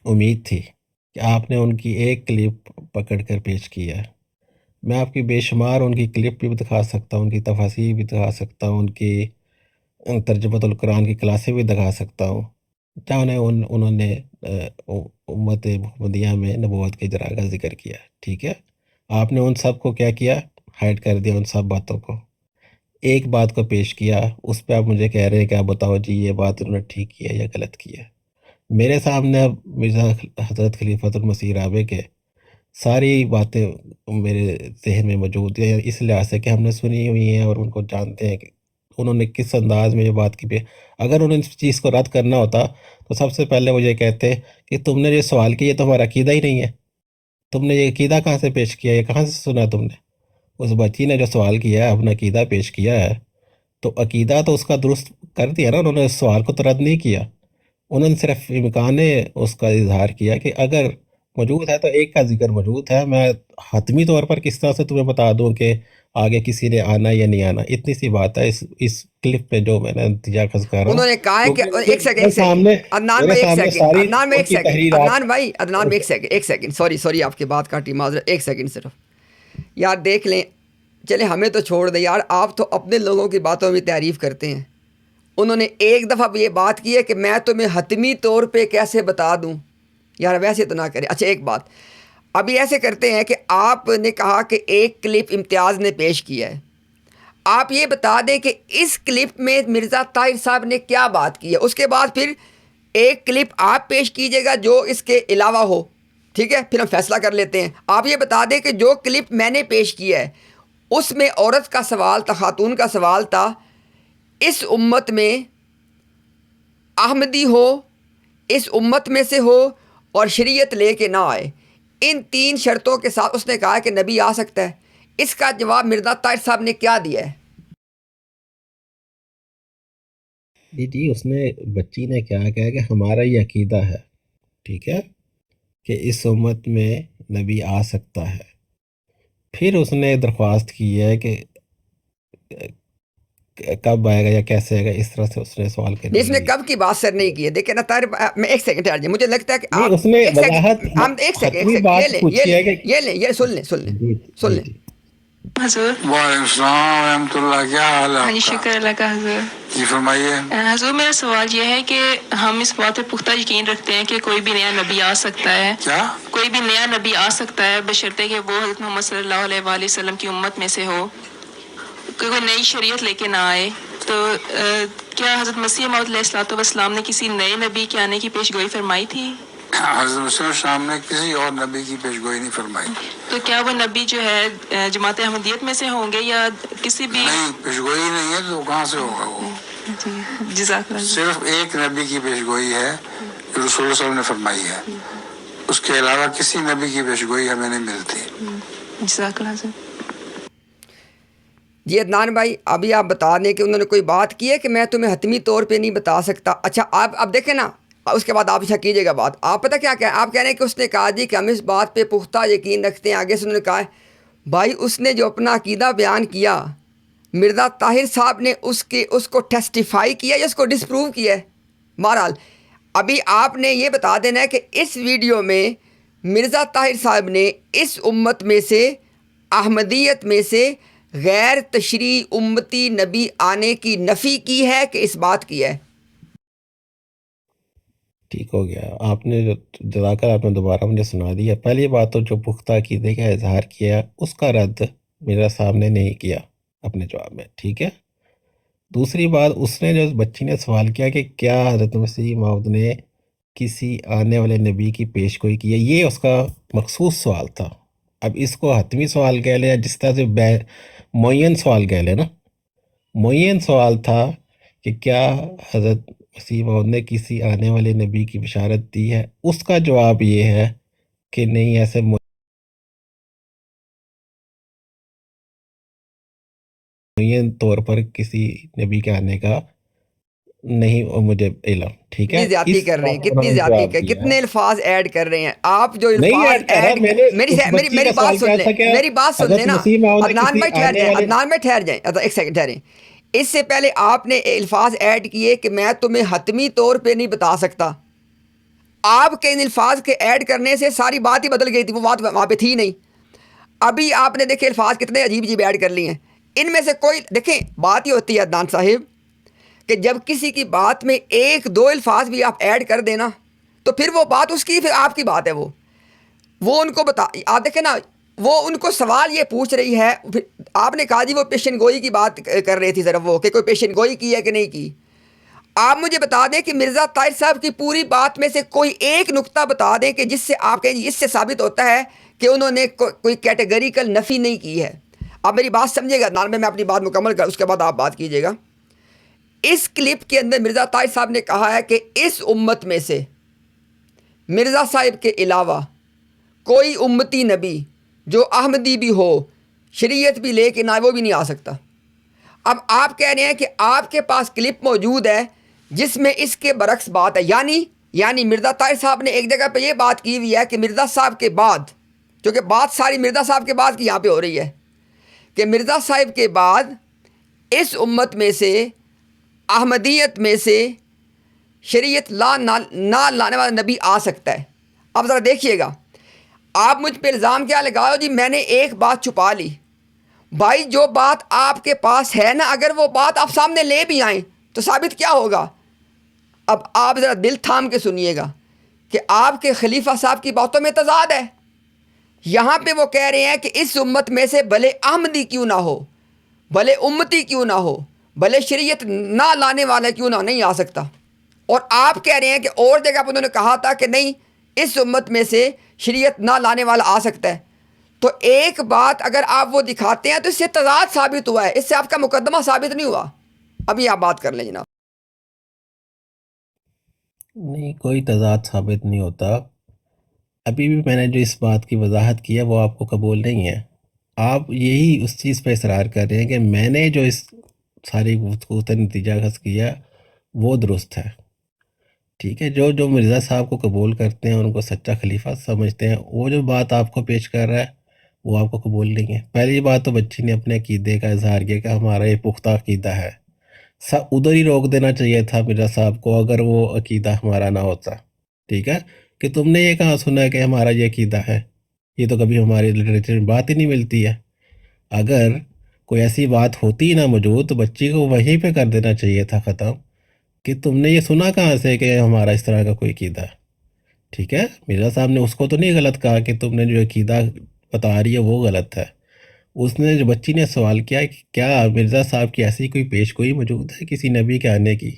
امید تھی کہ آپ نے ان کی ایک کلپ پکڑ کر پیش کیا ہے. میں آپ کی بے شمار ان کی کلپ بھی دکھا سکتا ہوں، ان کی تفاسیر بھی دکھا سکتا ہوں، ان کی ترجمۃ القرآن کی کلاسیں بھی دکھا سکتا ہوں جہاں انہوں نے امت محمدیہ میں نبوت کے اجراء کا ذکر کیا. ٹھیک ہے، آپ نے ان سب کو کیا کیا؟ ہائڈ کر دیا ان سب باتوں کو. ایک بات کو پیش کیا، اس پہ آپ مجھے کہہ رہے ہیں کہ آپ بتاؤ جی یہ بات انہوں نے ٹھیک کیا یا غلط کیا. میرے سامنے اب مرزا حضرت خلیفۃ المسیح رابع کے ساری باتیں میرے ذہن میں موجود ہیں، اس لحاظ سے کہ ہم نے سنی ہوئی ہیں اور ان کو جانتے ہیں کہ انہوں نے کس انداز میں یہ بات کی. اگر انہوں نے اس چیز کو رد کرنا ہوتا تو سب سے پہلے وہ یہ کہتے کہ تم نے یہ سوال کیا یہ تو ہمارا عقیدہ ہی نہیں ہے، تم نے یہ عقیدہ کہاں سے پیش کیا، یہ کہاں سے سنا تم نے؟ اس بچی نے جو سوال کیا ہے، اپنا عقیدہ پیش کیا ہے، تو عقیدہ تو اس کا درست کر دیا نا. انہوں نے اس سوال کو تو رد نہیں کیا، انہوں نے صرف امکان اس کا اظہار کیا کہ اگر موجود ہے تو ایک کا ذکر موجود ہے. میں حتمی طور پر کس طرح سے تمہیں بتا دوں کہ آگے کسی نے آنا یا نہیں آنا؟ اتنی سی بات ہے اس کلپ پہ جو میں نے نتیجہ خز کر رہا ہوں. انہوں نے کہا ہے کہ ایک سیکنڈ عدنان بھائی ایک سیکنڈ سوری آپ کی بات کاٹی، معذرت، ایک سیکنڈ صرف. یار دیکھ لیں، چلے ہمیں تو چھوڑ دیں یار، آپ تو اپنے لوگوں کی باتوں میں تعریف کرتے ہیں. انہوں نے ایک دفعہ یہ بات کی ہے کہ میں تمہیں حتمی طور پہ کیسے بتا دوں. یار ویسے تو نہ کریں. اچھا ایک بات ابھی ایسے کرتے ہیں کہ آپ نے کہا کہ ایک کلپ امتیاز نے پیش کیا ہے، آپ یہ بتا دیں کہ اس کلپ میں مرزا طاہر صاحب نے کیا بات کی ہے، اس کے بعد پھر ایک کلپ آپ پیش کیجئے گا جو اس کے علاوہ ہو. ٹھیک ہے، پھر ہم فیصلہ کر لیتے ہیں. آپ یہ بتا دیں کہ جو کلپ میں نے پیش کیا ہے اس میں عورت کا سوال تھا، خاتون کا سوال تھا، اس امت میں احمدی ہو، اس امت میں سے ہو اور شریعت لے کے نہ آئے، ان 3 شرطوں کے ساتھ اس نے کہا کہ نبی آ سکتا ہے۔ اس کا جواب مرزا طاہر صاحب نے کیا دیا ہے؟ جی اس نے بچی نے کیا کہا کہ ہمارا یہ عقیدہ ہے، ٹھیک ہے، کہ اس امت میں نبی آ سکتا ہے۔ پھر اس نے درخواست کی ہے کہ کب آئے گا یا کیسے آئے گا، اس طرح سے اس نے سوال کر اس نے کب کی بات سر نہیں کی ہے؟ دیکھیں نا طاہر، میں ایک سیکنڈ ٹھہر جائیں، مجھے لگتا ہے کہ آپ اس نے ایک سیکنڈ، وضاحت ہم ایک سیکنڈ حتمی بات پوچھی ہے کہ یہ لیں یہ سن لیں حضور وعلیکم السلام ورحمۃ اللہ، کیا حال ہے؟ ہاں جی شکر اللہ کا حضور۔ جی فرمائیے۔ حضور میرا سوال یہ ہے کہ ہم اس بات پہ پختہ یقین رکھتے ہیں کہ کوئی بھی نیا نبی آ سکتا ہے۔ کیا؟ کوئی بھی نیا نبی آ سکتا ہے بشرطے کہ وہ حضرت محمد صلی اللہ علیہ وآلہ وسلم کی امت میں سے ہو، کوئی نئی شریعت لے کے نہ آئے۔ تو کیا حضرت مسیح موعود علیہ الصلوۃ والسلام نے کسی نئے نبی کے آنے کی پیش گوئی فرمائی تھی؟ حضرت مسیح السلام نے کسی اور نبی کی پیش گوئی نہیں فرمائی۔ تو کیا وہ نبی جو ہے جماعت احمدیت میں سے ہوں گے یا کسی بھی؟ نہیں، پیش گوئی نہیں ہے تو کہاں سے ہوگا وہ؟ جزاک اللہ۔ صرف ایک نبی کی پیش گوئی ہے جو رسول اللہ صلی اللہ علیہ وسلم نے فرمائی ہے، اس کے علاوہ کسی نبی کی پیش گوئی ہمیں نہیں ملتی۔ جزاک اللہ۔ جی عدنان بھائی، ابھی آپ بتا دیں کہ انہوں نے کوئی بات کی ہے کہ میں تمہیں حتمی طور پہ نہیں بتا سکتا۔ اچھا آپ اب دیکھیں نا، اس کے بعد آپ اچھا کیجیے گا بات۔ آپ پتہ کیا آپ کہہ رہے ہیں کہ اس نے کہا جی کہ ہم اس بات پہ پختہ یقین رکھتے ہیں۔ آگے سے انہوں نے کہا ہے بھائی اس نے جو اپنا عقیدہ بیان کیا، مرزا طاہر صاحب نے اس کو ٹیسٹیفائی کیا یا اس کو ڈسپروو کیا ہے؟ بہرحال ابھی آپ نے یہ بتا دینا ہے کہ اس ویڈیو میں مرزا طاہر صاحب نے اس امت میں سے، احمدیت میں سے، غیر تشریعی امتی نبی آنے کی نفی کی ہے کہ اس بات کی ہے؟ ٹھیک ہو گیا، آپ نے جزاک اللہ، آپ نے دوبارہ مجھے سنا دیا۔ پہلی بات تو جو پختہ عقیدے کا اظہار کیا اس کا رد میرا صاحب نے نہیں کیا اپنے جواب میں، ٹھیک ہے۔ دوسری بات، اس نے جو بچی نے سوال کیا کہ کیا حضرت مسیح موعود نے کسی آنے والے نبی کی پیش گوئی کی ہے، یہ اس کا مخصوص سوال تھا۔ اب اس کو حتمی سوال کہہ لیں، جس طرح سے معین سوال کہہ لیں نا، معین سوال تھا کہ کیا حضرت مسیح موعود نے کسی آنے والے نبی کی بشارت دی ہے، اس کا جواب یہ ہے کہ نہیں، ایسے معین طور پر کسی نبی کے آنے کا نہیں مجھے علم، ٹھیک ہے۔ کتنی زیادتی کر رہے ہیں، کتنی زیادتی کر، کتنے الفاظ ایڈ کر رہے ہیں آپ، جو نہیں الفاظ ایڈ کر رہا، ایڈ میں نے میری بات سن لیں، میری بات سن لیں نا عدنان بھائی، ٹھہر جائیں، عدنان بھائی ٹھہر جائیں، ایک سیکنڈ ٹھہریں۔ اس سے پہلے آپ نے الفاظ ایڈ کیے کہ میں تمہیں حتمی طور پہ نہیں بتا سکتا۔ آپ کے ان الفاظ کے ایڈ کرنے سے ساری بات ہی بدل گئی تھی، وہ بات وہاں پہ تھی نہیں۔ ابھی آپ نے دیکھے الفاظ کتنے عجیب عجیب ایڈ کر لیے ہیں، ان میں سے کوئی، دیکھیں بات ہی ہوتی ہے عدنان صاحب کہ جب کسی کی بات میں 1-2 الفاظ بھی آپ ایڈ کر دینا تو پھر وہ بات اس کی، پھر آپ کی بات ہے وہ ان کو بتا، آپ دیکھیں نا، وہ ان کو سوال یہ پوچھ رہی ہے، پھر آپ نے کہا جی وہ پیشن گوئی کی بات کر رہی تھی ذرا، وہ کہ کوئی پیشن گوئی کی ہے کہ نہیں کی۔ آپ مجھے بتا دیں کہ مرزا طاہر صاحب کی پوری بات میں سے کوئی ایک نقطہ بتا دیں کہ جس سے آپ کہیں جی اس سے ثابت ہوتا ہے کہ انہوں نے کوئی کیٹیگریکل نفی نہیں کی ہے۔ آپ میری بات سمجھے گا نال میں اپنی بات مکمل کر، اس کے بعد آپ بات کیجیے گا۔ اس کلپ کے اندر مرزا طاہر صاحب نے کہا ہے کہ اس امت میں سے مرزا صاحب کے علاوہ کوئی امتی نبی جو احمدی بھی ہو، شریعت بھی لے کے نہ، وہ بھی نہیں آ سکتا۔ اب آپ کہہ رہے ہیں کہ آپ کے پاس کلپ موجود ہے جس میں اس کے برعکس بات ہے، یعنی مرزا طاہر صاحب نے ایک جگہ پہ یہ بات کی ہوئی ہے کہ مرزا صاحب کے بعد، کیونکہ بات ساری مرزا صاحب کے بعد کی یہاں پہ ہو رہی ہے، کہ مرزا صاحب کے بعد اس امت میں سے، احمدیت میں سے، شریعت نہ لانے والا نبی آ سکتا ہے۔ اب ذرا دیکھیے گا، آپ مجھ پہ الزام کیا لگاؤ جی میں نے ایک بات چھپا لی۔ بھائی جو بات آپ کے پاس ہے نا، اگر وہ بات آپ سامنے لے بھی آئیں تو ثابت کیا ہوگا؟ اب آپ ذرا دل تھام کے سنیے گا کہ آپ کے خلیفہ صاحب کی باتوں میں تضاد ہے۔ یہاں پہ وہ کہہ رہے ہیں کہ اس امت میں سے بھلے احمدی کیوں نہ ہو، بھلے امتی کیوں نہ ہو، بھلے شریعت نہ لانے والا کیوں نہ ہو، نہیں آ سکتا۔ اور آپ کہہ رہے ہیں کہ اور جگہ پر انہوں نے کہا تھا کہ نہیں، اس امت میں سے شریعت نہ لانے والا آ سکتا ہے۔ تو ایک بات اگر آپ وہ دکھاتے ہیں تو اس سے تضاد ثابت ہوا ہے، اس سے آپ کا مقدمہ ثابت نہیں ہوا. ابھی آپ بات کر لیں جناب. نہیں، کوئی تضاد ثابت نہیں ہوتا. ابھی بھی میں نے جو اس بات کی وضاحت کی ہے وہ آپ کو قبول نہیں ہے. آپ یہی اس چیز پہ اصرار کر رہے ہیں کہ میں نے جو اس ساری گفتگو سے نتیجہ خاص کیا وہ درست ہے. ٹھیک ہے، جو مرزا صاحب کو قبول کرتے ہیں، ان کو سچا خلیفہ سمجھتے ہیں، وہ جو بات آپ کو پیش کر رہا ہے وہ آپ کو قبول نہیں ہے. پہلی بات تو بچی نے اپنے عقیدے کا اظہار کیا کہ ہمارا یہ پختہ عقیدہ ہے. ادھر ہی روک دینا چاہیے تھا مرزا صاحب کو اگر وہ عقیدہ ہمارا نہ ہوتا. ٹھیک ہے، کہ تم نے یہ کہاں سنا ہے کہ ہمارا یہ عقیدہ ہے؟ یہ تو کبھی ہماری لٹریچر میں بات ہی نہیں ملتی ہے. اگر کوئی ایسی بات ہوتی نہ موجود تو بچی کو وہیں پہ کر دینا چاہیے تھا ختم، کہ تم نے یہ سنا کہاں سے کہ ہمارا اس طرح کا کوئی عقیدہ ہے. ٹھیک ہے، مرزا صاحب نے اس کو تو نہیں غلط کہا کہ تم نے جو عقیدہ بتا رہی ہے وہ غلط ہے. اس نے جو بچی نے سوال کیا کہ کیا مرزا صاحب کی ایسی کوئی پیش گوئی موجود ہے کسی نبی کے آنے کی،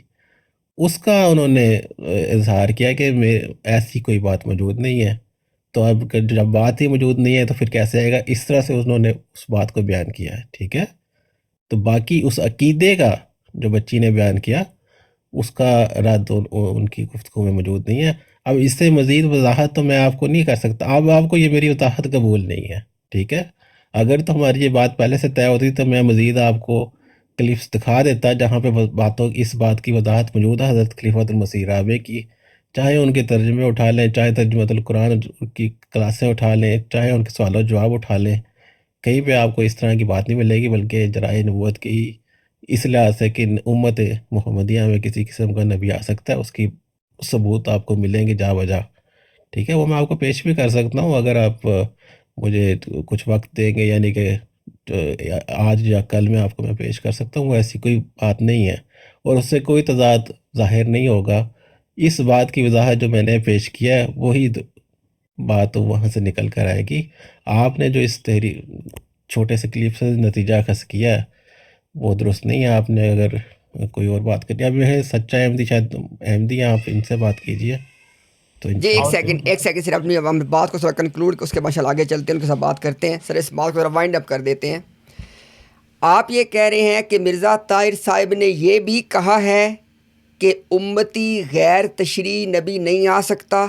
اس کا انہوں نے اظہار کیا کہ ایسی کوئی بات موجود نہیں ہے. تو اب جب بات ہی موجود نہیں ہے تو پھر کیسے آئے گا؟ اس طرح سے انہوں نے اس بات کو بیان کیا ہے. ٹھیک ہے، تو باقی اس عقیدے کا جو بچی نے بیان کیا اس کا رد ان کی گفتگو میں موجود نہیں ہے. اب اس سے مزید وضاحت تو میں آپ کو نہیں کر سکتا. اب آپ کو یہ میری وضاحت قبول نہیں ہے. ٹھیک ہے، اگر تو ہماری یہ بات پہلے سے طے ہوتی تو میں مزید آپ کو کلپس دکھا دیتا جہاں پہ اس بات کی وضاحت موجود ہے حضرت خلیفۃ المسیح رابع کی. چاہے ان کے ترجمے اٹھا لیں، چاہے ترجمۃ القرآن کی کلاسیں اٹھا لیں، چاہے ان کے سوال و جواب اٹھا لیں، کہیں پہ آپ کو اس طرح کی بات نہیں ملے گی، بلکہ جرائے نبوت کی اس لحاظ سے کہ امت محمدیہ میں کسی قسم کا نبی آ سکتا ہے اس کی ثبوت آپ کو ملیں گے جا بجا. ٹھیک ہے، وہ میں آپ کو پیش بھی کر سکتا ہوں اگر آپ مجھے کچھ وقت دیں گے، یعنی کہ آج یا کل میں آپ کو میں پیش کر سکتا ہوں. وہ ایسی کوئی بات نہیں ہے اور اس سے کوئی تضاد ظاہر نہیں ہوگا. اس بات کی وضاحت جو میں نے پیش کیا ہے وہی بات وہاں سے نکل کر آئے گی. آپ نے جو اس چھوٹے سے کلپ سے نتیجہ خاص کیا ہے وہ درست نہیں ہے. آپ نے اگر کوئی اور بات کرنی اب یہ سچا احمدی، شاید احمدی ہیں، آپ ان سے بات کیجئے. تو جی ایک سیکنڈ صرف اپنی ہم بات کو تھوڑا کنکلوڈ اس کے بعد آگے چلتے ہیں، ان کے ساتھ بات کرتے ہیں. سر اس بات کو ذرا وائنڈ اپ کر دیتے ہیں. آپ یہ کہہ رہے ہیں کہ مرزا طاہر صاحب نے یہ بھی کہا ہے کہ امتی غیر تشریعی نبی نہیں آ سکتا،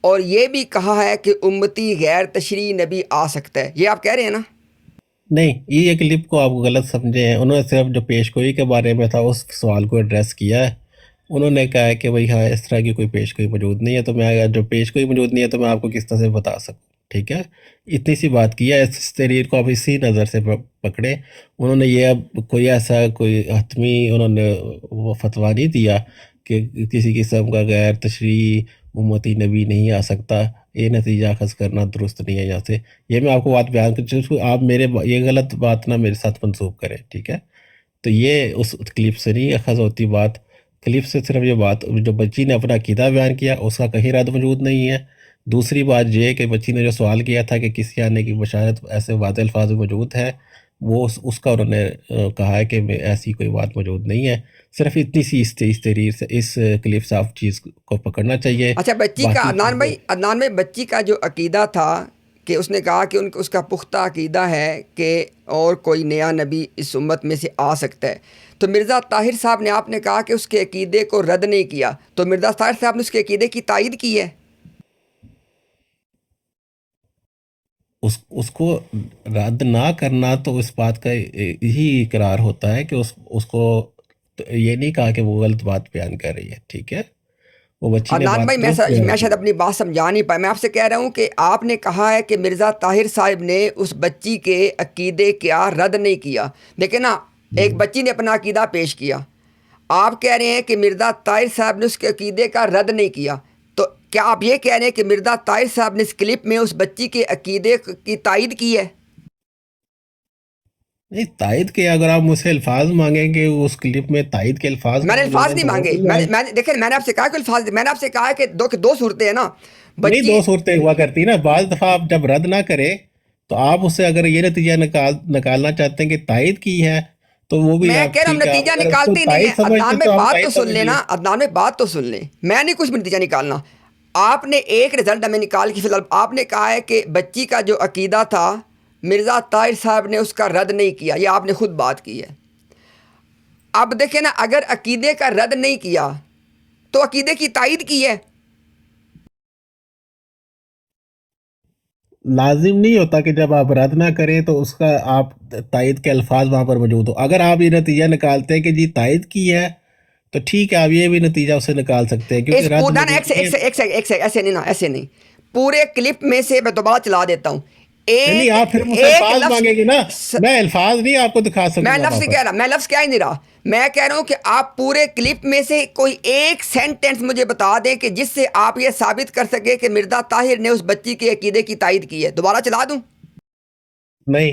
اور یہ بھی کہا ہے کہ امتی غیر تشریعی نبی آ سکتا ہے. یہ آپ کہہ رہے ہیں نا؟ نہیں، یہ کلپ کو آپ غلط سمجھے ہیں. انہوں نے صرف جو پیش گوئی کے بارے میں تھا اس سوال کو ایڈریس کیا ہے. انہوں نے کہا ہے کہ بھئی ہاں اس طرح کی کوئی پیش گوئی موجود نہیں ہے، تو میں اگر جو پیش گوئی موجود نہیں ہے تو میں آپ کو کس طرح سے بتا سکوں. ٹھیک ہے، اتنی سی بات کی ہے. اس تحریر کو آپ اسی نظر سے پکڑیں. انہوں نے یہ اب کوئی ایسا کوئی حتمی انہوں نے وہ فتویٰ نہیں دیا کہ کسی قسم کا غیر تشریعی امتی نبی نہیں آ سکتا. یہ نتیجہ اخذ کرنا درست نہیں ہے یہاں سے. یہ میں آپ کو بات بیان کروں، آپ یہ غلط بات نہ میرے ساتھ منسوخ کریں. ٹھیک ہے، تو یہ اس کلپ سے نہیں اخذ ہوتی بات. کلپ سے صرف یہ بات جو بچی نے اپنا عقیدہ بیان کیا اس کا کہیں رد موجود نہیں ہے. دوسری بات یہ کہ بچی نے جو سوال کیا تھا کہ کسی آنے کی بشارت ایسے واضح الفاظ میں موجود ہے، وہ اس کا انہوں نے کہا ہے کہ ایسی کوئی بات موجود نہیں ہے. صرف اتنی سی اس تحریر سے اس کلپ سے آپ چیز کو پکڑنا چاہیے. اچھا، بچی کا عدنان بھائی بچی کا جو عقیدہ تھا کہ اس نے کہا کہ اس کا پختہ عقیدہ ہے کہ اور کوئی نیا نبی اس امت میں سے آ سکتا ہے، تو مرزا طاہر صاحب نے آپ نے کہا کہ اس کے عقیدے کو رد نہیں کیا، تو مرزا طاہر صاحب نے اس کے عقیدے کی تائید کی ہے؟ اس کو رد نہ کرنا تو اس بات کا یہی اقرار ہوتا ہے کہ اس کو یہ نہیں کہا کہ وہ غلط بات بیان کر رہی ہے. ٹھیک ہے، وہ بچی نے عدنان بات بھائی میں شاید اپنی بات سمجھا نہیں پایا. میں آپ سے کہہ رہا ہوں کہ آپ نے کہا ہے کہ مرزا طاہر صاحب نے اس بچی کے عقیدے کا رد نہیں کیا. دیکھیں نا، ایک بچی نے اپنا عقیدہ پیش کیا، آپ کہہ رہے ہیں کہ مرزا طاہر صاحب نے اس کے عقیدے کا رد نہیں کیا. تو کیا آپ یہ کہہ رہے ہیں کہ مرزا طاہر صاحب نے اس کلپ میں اس بچی کے عقیدے کی تائید کی ہے؟ نہیں، تائید کے اگر آپ مجھ سے الفاظ مانگیں گے اس کلپ میں تائید کے الفاظ میں نے الفاظ نہیں مانگے. دیکھیں میں نے آپ سے کہا کہ الفاظ، میں نے آپ سے کہا کہ دو صورتیں ہیں نا. نہیں، دو صورتیں ہوا کرتی نا. بعض دفعہ آپ جب رد نہ کریں تو آپ اس سے اگر یہ نتیجہ نکالنا چاہتے ہیں کہ تائید کی ہے تو وہ بھی میں آپ کہہ رہا ہوں نتیجہ نکالتے ہی نہیں ہے. عدنان میں بات تو سن لینا، عدنان میں بات تو سن لیں. میں نہیں کچھ بھی نتیجہ نکالنا. آپ نے ایک رزلٹ ہمیں نکال کے فی الحال آپ نے کہا ہے کہ بچی کا جو عقیدہ تھا مرزا طاہر صاحب نے اس کا رد نہیں کیا، یہ آپ نے خود بات کی ہے۔ اب دیکھیں نا، اگر عقیدے کا رد نہیں کیا تو عقیدے کی تائید کی ہے۔ لازم نہیں ہوتا کہ جب آپ رد نہ کریں تو اس کا آپ تائید کے الفاظ وہاں پر موجود ہو۔ اگر آپ یہ نتیجہ نکالتے ہیں کہ جی تائید کی ہے تو ٹھیک ہے، آپ یہ بھی نتیجہ اسے نکال سکتے ہیں، کیونکہ ایسے نہیں نا، ایسے نہیں، پورے کلپ میں سے میں دوبارہ چلا دیتا ہوں۔ نہیں، آپ پھر مجھ سے الفاظ مانگے گی نا، میں الفاظ نہیں آپ کو دکھا سکوں گا۔ میں لفظ کہہ رہا، میں لفظ کیا ہی نہیں رہا، میں کہہ رہا ہوں کہ آپ پورے کلپ میں سے کوئی ایک سینٹنس مجھے بتا دیں کہ جس سے آپ یہ ثابت کر سکے کہ مرزا طاہر نے اس بچی کے عقیدے کی تائید کی ہے۔ دوبارہ چلا دوں؟ نہیں،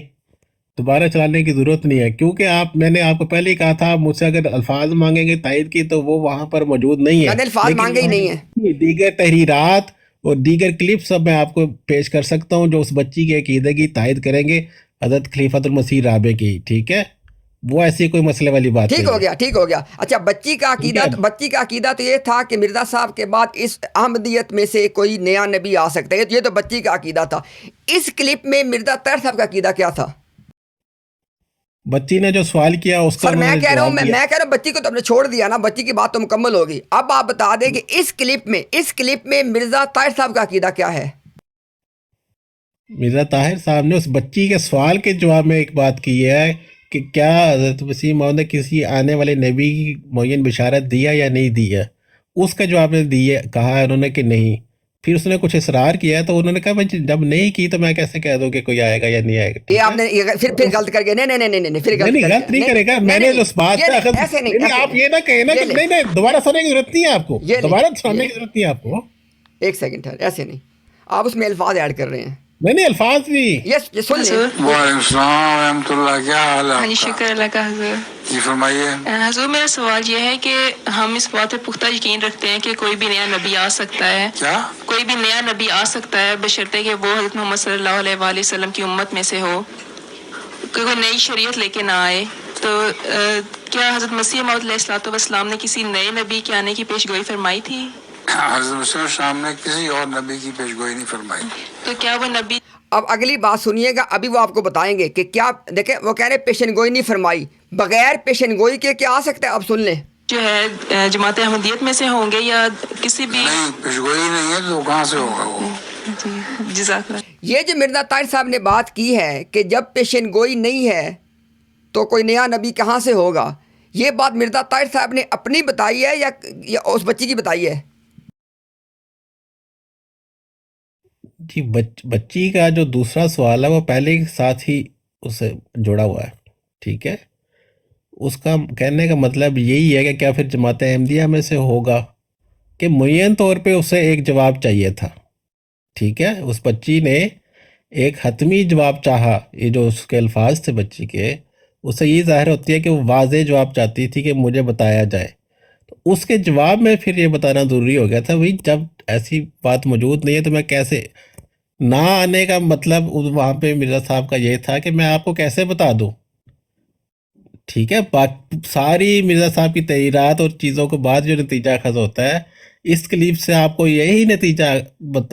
دوبارہ چلانے کی ضرورت نہیں ہے، کیونکہ میں نے آپ کو پہلے ہی کہا تھا، مجھ سے اگر الفاظ مانگیں گے تائید کی تو وہ وہاں پر موجود نہیں ہے۔ میں نے الفاظ مانگے ہی نہیں ہیں۔ دیگر تحریرات اور دیگر کلپ سب میں آپ کو پیش کر سکتا ہوں جو اس بچی کے عقیدے کی تائید کریں گے، حضرت خلیفۃ المسیح رابع کی، ٹھیک ہے؟ وہ ایسی کوئی مسئلے والی بات نہیں ہے۔ ٹھیک ہو گیا۔ اچھا، بچی کا عقیدہ تو یہ تھا کہ مرزا صاحب کے بعد اس احمدیت میں سے کوئی نیا نبی آ سکتا ہے، یہ تو بچی کا عقیدہ تھا۔ اس کلپ میں مرزا طاہر صاحب کا عقیدہ کیا تھا؟ بچی نے جو سوال کیا اس کا سر میں کہہ رہا ہوں بچی کو تو ہم نے چھوڑ دیا نا، بچی کی بات تو مکمل ہوگی۔ اب آپ بتا دیں کہ اس کلپ میں مرزا طاہر صاحب کا عقیدہ کیا ہے؟ مرزا طاہر صاحب نے اس بچی کے سوال کے جواب میں ایک بات کی ہے کہ کیا حضرت مسیح موعود نے کسی آنے والے نبی کی معین بشارت دیا یا نہیں دی ہے، اس کا جواب میں کہا ہے انہوں نے کہ نہیں۔ پھر اس نے کچھ اصرار کیا ہے تو انہوں نے کہا بھائی جب نہیں کی تو میں کیسے کہہ دوں کہ کوئی آئے گا یا نہیں آئے گا۔ یہ آپ نے پھر غلط کر گیا۔ نہیں، پھر غلط نہیں کرے گا، میں نے اس بات سے آپ یہ نہ کہیں نا کہ نہیں دوبارہ سننے کی ضرورت نہیں ہے آپ کو، دوبارہ سننے کی ضرورت نہیں ہے آپ کو۔ ایک سیکنڈ، ایسے نہیں، آپ اس میں الفاظ ایڈ کر رہے ہیں۔ نہیں الفاظ نہیں۔ یس سن لیں۔ وعلیکم السلام ورحمۃ اللہ، کیا حال ہے؟ ہاں جی، شکر اللہ کا حضور۔ جی فرمائیے۔ حضور میرا سوال یہ ہے کہ ہم اس بات پہ پختہ یقین رکھتے ہیں کہ کوئی بھی نیا نبی آ سکتا ہے۔ کیا؟ کوئی بھی نیا نبی آ سکتا ہے بشرطے کہ وہ حضرت محمد صلی اللہ علیہ وآلہ وسلم کی امت میں سے ہو، کوئی نئی شریعت لے کے نہ آئے۔ تو کیا حضرت مسیح موعود علیہ الصلوۃ والسلام نے کسی نئے نبی کے آنے کی پیش گوئی فرمائی تھی؟ حضرت مسیح السلام نے کسی اور نبی کی پیش گوئی نہیں فرمائی۔ تو کیا وہ نبی؟ اب اگلی بات سنیے گا، ابھی وہ آپ کو بتائیں گے کہ کیا، دیکھیں وہ کہہ رہے پیشن گوئی نہیں فرمائی، بغیر پیشن گوئی کے کیا آ سکتا ہے؟ اب سن لیں۔ جو ہے جماعت احمدیت میں سے ہوں گے یا کسی بھی؟ نہیں، پیش گوئی نہیں ہے تو کہاں سے ہوگا وہ؟ جزاک اللہ۔ یہ جو مرزا طاہر صاحب نے بات کی ہے کہ جب پیشن گوئی نہیں ہے تو کوئی نیا نبی کہاں سے ہوگا، یہ بات مرزا طاہر صاحب نے اپنی بتائی ہے یا اس بچی کی بتائی ہے؟ جی بچی کا جو دوسرا سوال ہے وہ پہلے کے ساتھ ہی اسے جڑا ہوا ہے، ٹھیک ہے؟ اس کا کہنے کا مطلب یہی ہے کہ کیا پھر جماعت احمدیہ میں سے ہوگا، کہ معین طور پہ اسے ایک جواب چاہیے تھا، ٹھیک ہے؟ اس بچی نے ایک حتمی جواب چاہا، یہ جو اس کے الفاظ تھے بچی کے، اس سے یہ ظاہر ہوتی ہے کہ وہ واضح جواب چاہتی تھی کہ مجھے بتایا جائے، تو اس کے جواب میں پھر یہ بتانا ضروری ہو گیا تھا۔ بھائی جب ایسی بات موجود نہیں ہے تو میں کیسے، نہ آنے کا مطلب وہاں پہ مرزا صاحب کا یہ تھا کہ میں آپ کو کیسے بتا دوں، ٹھیک ہے؟ ساری مرزا صاحب کی تحریرات اور چیزوں کو بعد جو نتیجہ اخذ ہوتا ہے، اس کلیپ سے آپ کو یہی نتیجہ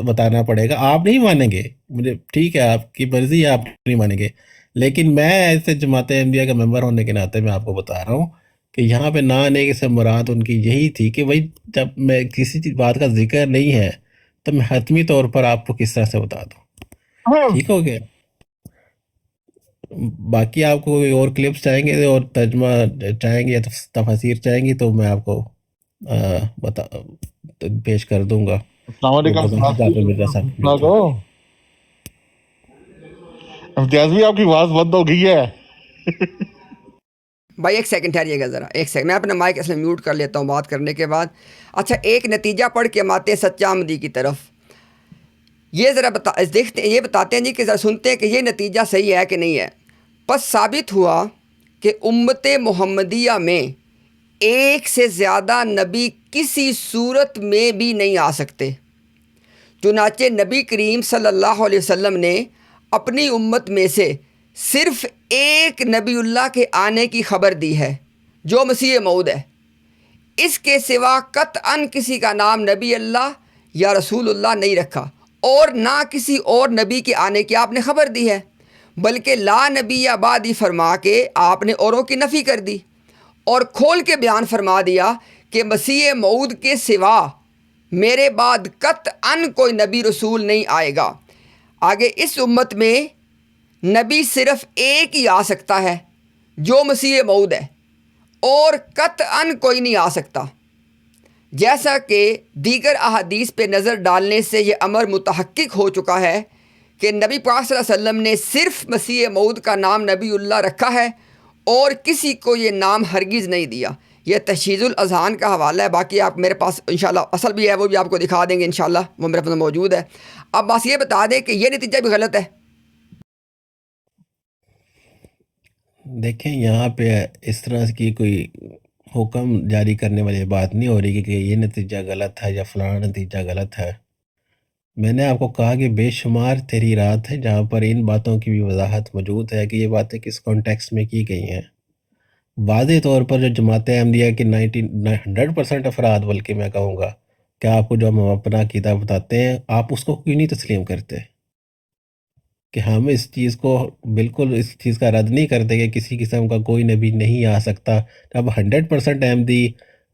بتانا پڑے گا۔ آپ نہیں مانیں گے، مجھے ٹھیک ہے، آپ کی مرضی ہے، آپ نہیں مانیں گے، لیکن میں ایسے جماعت احمدیہ کا ممبر ہونے کے ناطے میں آپ کو بتا رہا ہوں کہ یہاں پہ نہ آنے کی سے مراد ان کی یہی تھی کہ بھائی جب میں کسی بات کا ذکر نہیں ہے تو میں حتمی طور پر آپ کو کس طرح سے بتا دوں، ٹھیک ہو گیا؟ باقی آپ کو کوئی اور کلپس چاہیں گے اور ترجمہ چاہیں گے یا تفاسیر چاہیں گی تو میں آپ کو پیش کر دوں گا۔ السلام علیکم۔ امتیاز بھی آپ کی آواز بند ہو گئی ہے۔ بھائی ایک سیکنڈ ٹھہریے گا ذرا، ایک سیکنڈ، میں اپنا مائک اس میں میوٹ کر لیتا ہوں بات کرنے کے بعد۔ اچھا، ایک نتیجہ پڑھ کے ہم آتے ہیں سچا احمدی کی طرف۔ یہ ذرا دیکھتے ہیں، یہ بتاتے ہیں جی کہ ذرا سنتے ہیں کہ یہ نتیجہ صحیح ہے کہ نہیں ہے۔ پس ثابت ہوا کہ امت محمدیہ میں ایک سے زیادہ نبی کسی صورت میں بھی نہیں آ سکتے، چنانچہ نبی کریم صلی اللہ علیہ وسلم نے اپنی امت میں سے صرف ایک نبی اللہ کے آنے کی خبر دی ہے جو مسیح موعود ہے۔ اس کے سوا قطعاً کسی کا نام نبی اللہ یا رسول اللہ نہیں رکھا، اور نہ کسی اور نبی کے آنے کی آپ نے خبر دی ہے۔ بلکہ لا نبی بعدی فرما کے آپ نے اوروں کی نفی کر دی اور کھول کے بیان فرما دیا کہ مسیح موعود کے سوا میرے بعد قطعاً کوئی نبی رسول نہیں آئے گا۔ آگے اس امت میں نبی صرف ایک ہی آ سکتا ہے جو مسیح موعود ہے، اور قطعاً کوئی نہیں آ سکتا۔ جیسا کہ دیگر احادیث پہ نظر ڈالنے سے یہ امر متحقق ہو چکا ہے کہ نبی پاک صلی اللہ علیہ وسلم نے صرف مسیح موعود کا نام نبی اللہ رکھا ہے اور کسی کو یہ نام ہرگز نہیں دیا۔ یہ تشہیز الاذہان کا حوالہ ہے، باقی آپ میرے پاس انشاءاللہ اصل بھی ہے، وہ بھی آپ کو دکھا دیں گے انشاءاللہ، وہ میرے پاس موجود ہے۔ اب بس یہ بتا دیں کہ یہ نتیجہ بھی غلط ہے۔ دیکھیں یہاں پہ اس طرح کی کوئی حکم جاری کرنے والی بات نہیں ہو رہی کہ یہ نتیجہ غلط ہے یا فلاں نتیجہ غلط ہے۔ میں نے آپ کو کہا کہ بے شمار تحریرات ہیں جہاں پر ان باتوں کی بھی وضاحت موجود ہے کہ یہ باتیں کس کانٹیکسٹ میں کی گئی ہیں۔ واضح طور پر جو جماعت احمدیہ کی 100% افراد، بلکہ میں کہوں گا کہ آپ کو جو ہم اپنا عقیدہ بتاتے ہیں، آپ اس کو کیوں نہیں تسلیم کرتے کہ ہم اس چیز کو بالکل اس چیز کا رد نہیں کرتے کہ کسی قسم کا کوئی نبی نہیں آ سکتا۔ جب 100% احمدی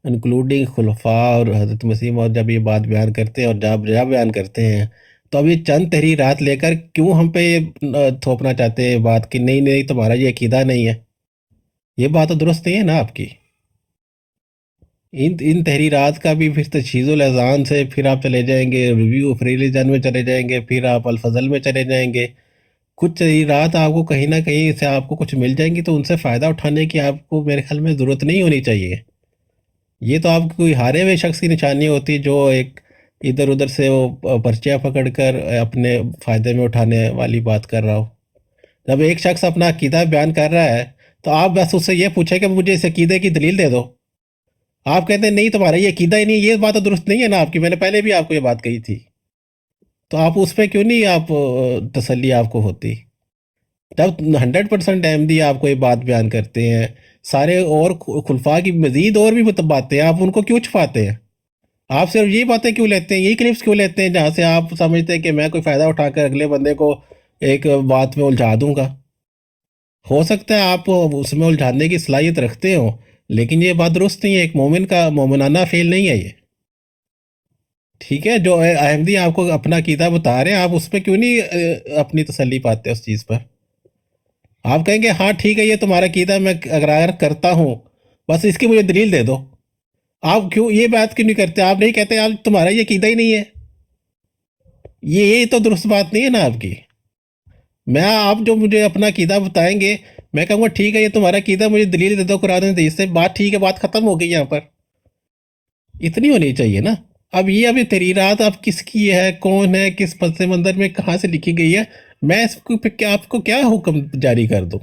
انکلوڈنگ خلفاء اور حضرت مسیح موعود جب یہ بات بیان کرتے ہیں اور جب بیان کرتے ہیں، تو اب یہ چند تحریرات لے کر کیوں ہم پہ یہ تھوپنا چاہتے ہیں بات کہ نہیں تمہارا یہ عقیدہ نہیں ہے؟ یہ بات تو درست نہیں ہے نا آپ کی۔ ان تحریرات کا بھی پھر تشہیز الاذہان سے پھر آپ چلے جائیں گے ریویو آف ریلیجن میں چلے جائیں گے، پھر آپ الفضل میں چلے جائیں گے۔ کچھ تحریرات آپ کو کہیں نہ کہیں سے آپ کو کچھ مل جائیں گی تو ان سے فائدہ اٹھانے کی آپ کو میرے خیال میں ضرورت نہیں ہونی چاہیے۔ یہ تو آپ کی کوئی ہارے ہوئے شخص کی نشانی ہوتی ہے جو ایک ادھر ادھر سے وہ پرچیاں پکڑ کر اپنے فائدے میں اٹھانے والی بات کر رہا ہو۔ جب ایک شخص اپنا عقیدہ بیان کر رہا ہے تو آپ بس اس سے یہ پوچھیں کہ مجھے اس عقیدے کی دلیل دے دو۔ آپ کہتے ہیں نہیں تمہارا یہ عقیدہ ہی نہیں، یہ بات تو درست نہیں ہے نا آپ کی، میں نے پہلے بھی آپ کو یہ بات کہی تھی، تو آپ اس پہ کیوں نہیں آپ تسلی آپ کو ہوتی؟ جب 100% احمدی آپ کو یہ بات بیان کرتے ہیں، سارے اور خلفاء کی مزید اور بھی باتیں آپ ان کو کیوں چھپاتے ہیں؟ آپ صرف یہی باتیں کیوں لیتے ہیں، یہی کلپس کیوں لیتے ہیں جہاں سے آپ سمجھتے ہیں کہ میں کوئی فائدہ اٹھا کر اگلے بندے کو ایک بات میں الجھا دوں گا؟ ہو سکتا ہے آپ اس میں الجھانے کی صلاحیت رکھتے ہوں، لیکن یہ بات درست نہیں ہے، ایک مومن کا مومنانہ فعل نہیں ہے یہ۔ ٹھیک ہے، جو احمدی آپ کو اپنا عقیدہ بتا رہے ہیں آپ اس پہ کیوں نہیں اپنی تسلی پاتے اس چیز پر؟ آپ کہیں گے ہاں ٹھیک ہے یہ تمہارا عقیدہ میں اقرار کرتا ہوں، بس اس کی مجھے دلیل دے دو۔ آپ کیوں یہ بات کیوں نہیں کرتے؟ آپ نہیں کہتے آپ تمہارا یہ عقیدہ ہی نہیں ہے، یہ تو درست بات نہیں ہے نا آپ کی۔ آپ جو مجھے اپنا عقیدہ بتائیں گے میں کہوں گا ٹھیک ہے یہ تمہارا عقیدہ مجھے دلیل دے دو قرآن حدیث سے، بات ٹھیک ہے، بات ختم ہو گئی یہاں پر۔ اتنی ہونی چاہیے نا۔ ابھی تحریرات اب کس کی ہے، کون ہے، کس پس منظر میں کہاں سے لکھی گئی ہے، میں اس کو آپ کو کیا حکم جاری کر دوں؟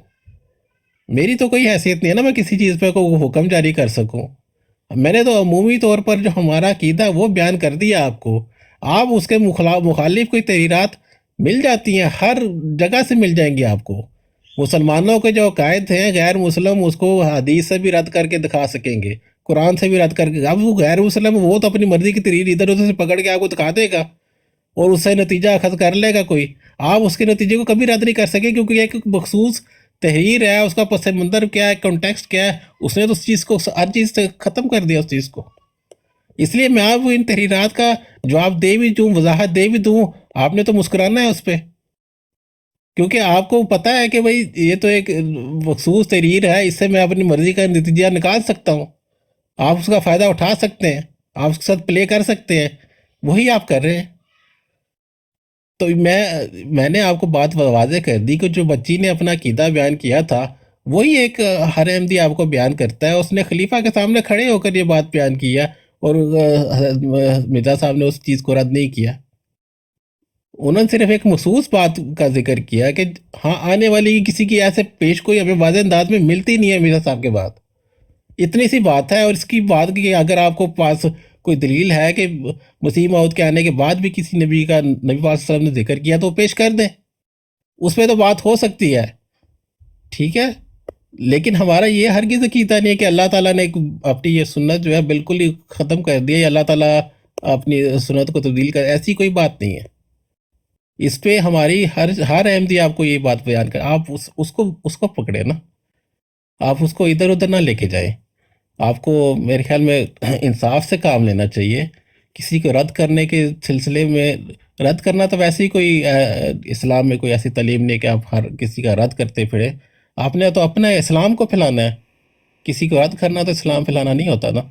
میری تو کوئی حیثیت نہیں ہے نا میں کسی چیز پہ کوئی حکم جاری کر سکوں۔ میں نے تو عمومی طور پر جو ہمارا عقیدہ وہ بیان کر دیا آپ کو، آپ اس کے مخالف کوئی تحریرات مل جاتی ہیں، ہر جگہ سے مل جائیں گی آپ کو۔ مسلمانوں کے جو عقائد ہیں غیر مسلم اس کو حدیث سے بھی رد کر کے دکھا سکیں گے، قرآن سے بھی رد کر کے۔ اب وہ غیر مسلم وہ تو اپنی مرضی کی تحریر ادھر ادھر سے پکڑ کے آپ کو دکھا دے گا اور اس سے نتیجہ اخذ کر لے گا کوئی، آپ اس کے نتیجے کو کبھی رد نہیں کر سکے کیونکہ یہ ایک مخصوص تحریر ہے، اس کا پس منظر کیا ہے، کانٹیکسٹ کیا ہے، اس نے تو اس چیز کو ہر چیز سے ختم کر دیا اس چیز کو۔ اس لیے میں آپ ان تحریرات کا جواب دے بھی دوں، وضاحت دے بھی دوں، آپ نے تو مسکرانا ہے اس پہ، کیونکہ آپ کو پتہ ہے کہ بھئی یہ تو ایک مخصوص تحریر ہے، اس سے میں اپنی مرضی کا نتیجہ نکال سکتا ہوں، آپ اس کا فائدہ اٹھا سکتے ہیں، آپ اس کے ساتھ پلے کر سکتے ہیں، وہی آپ کر رہے ہیں۔ تو میں نے آپ کو بات واضح کر دی کہ جو بچی نے اپنا عقیدہ بیان کیا تھا وہی ایک ہر احمدی آپ کو بیان کرتا ہے، اس نے خلیفہ کے سامنے کھڑے ہو کر یہ بات بیان کیا اور مرزا صاحب نے اس چیز کو رد نہیں کیا۔ انہوں نے صرف ایک مخصوص بات کا ذکر کیا کہ ہاں آنے والی کسی کی ایسے پیش کوئی ہمیں واضح انداز میں ملتی نہیں ہے مرزا صاحب کے بعد، اتنی سی بات ہے۔ اور اس کی بات کی اگر آپ کو پاس کوئی دلیل ہے کہ مسیح موعود کے آنے کے بعد بھی کسی نبی کا نبی پاک صلی اللہ علیہ وسلم نے ذکر کیا تو پیش کر دیں، اس پہ تو بات ہو سکتی ہے، ٹھیک ہے۔ لیکن ہمارا یہ ہرگز عقیدہ نہیں ہے کہ اللہ تعالیٰ نے اپنی یہ سنت جو ہے بالکل ہی ختم کر دی ہے، یا اللہ تعالیٰ اپنی سنت کو تبدیل کر، ایسی کوئی بات نہیں ہے۔ اس پہ ہماری ہر احمدی آپ کو یہ بات بیان کر، آپ اس کو پکڑے نا، آپ اس کو ادھر ادھر نہ لے کے جائیں. آپ کو میرے خیال میں انصاف سے کام لینا چاہیے. کسی کو رد کرنے کے سلسلے میں، رد کرنا تو ویسے ہی کوئی اسلام میں کوئی ایسی تعلیم نہیں کہ آپ ہر کسی کا رد کرتے پھرے. آپ نے تو اپنا اسلام کو پھیلانا ہے، کسی کو رد کرنا تو اسلام پھیلانا نہیں ہوتا نا.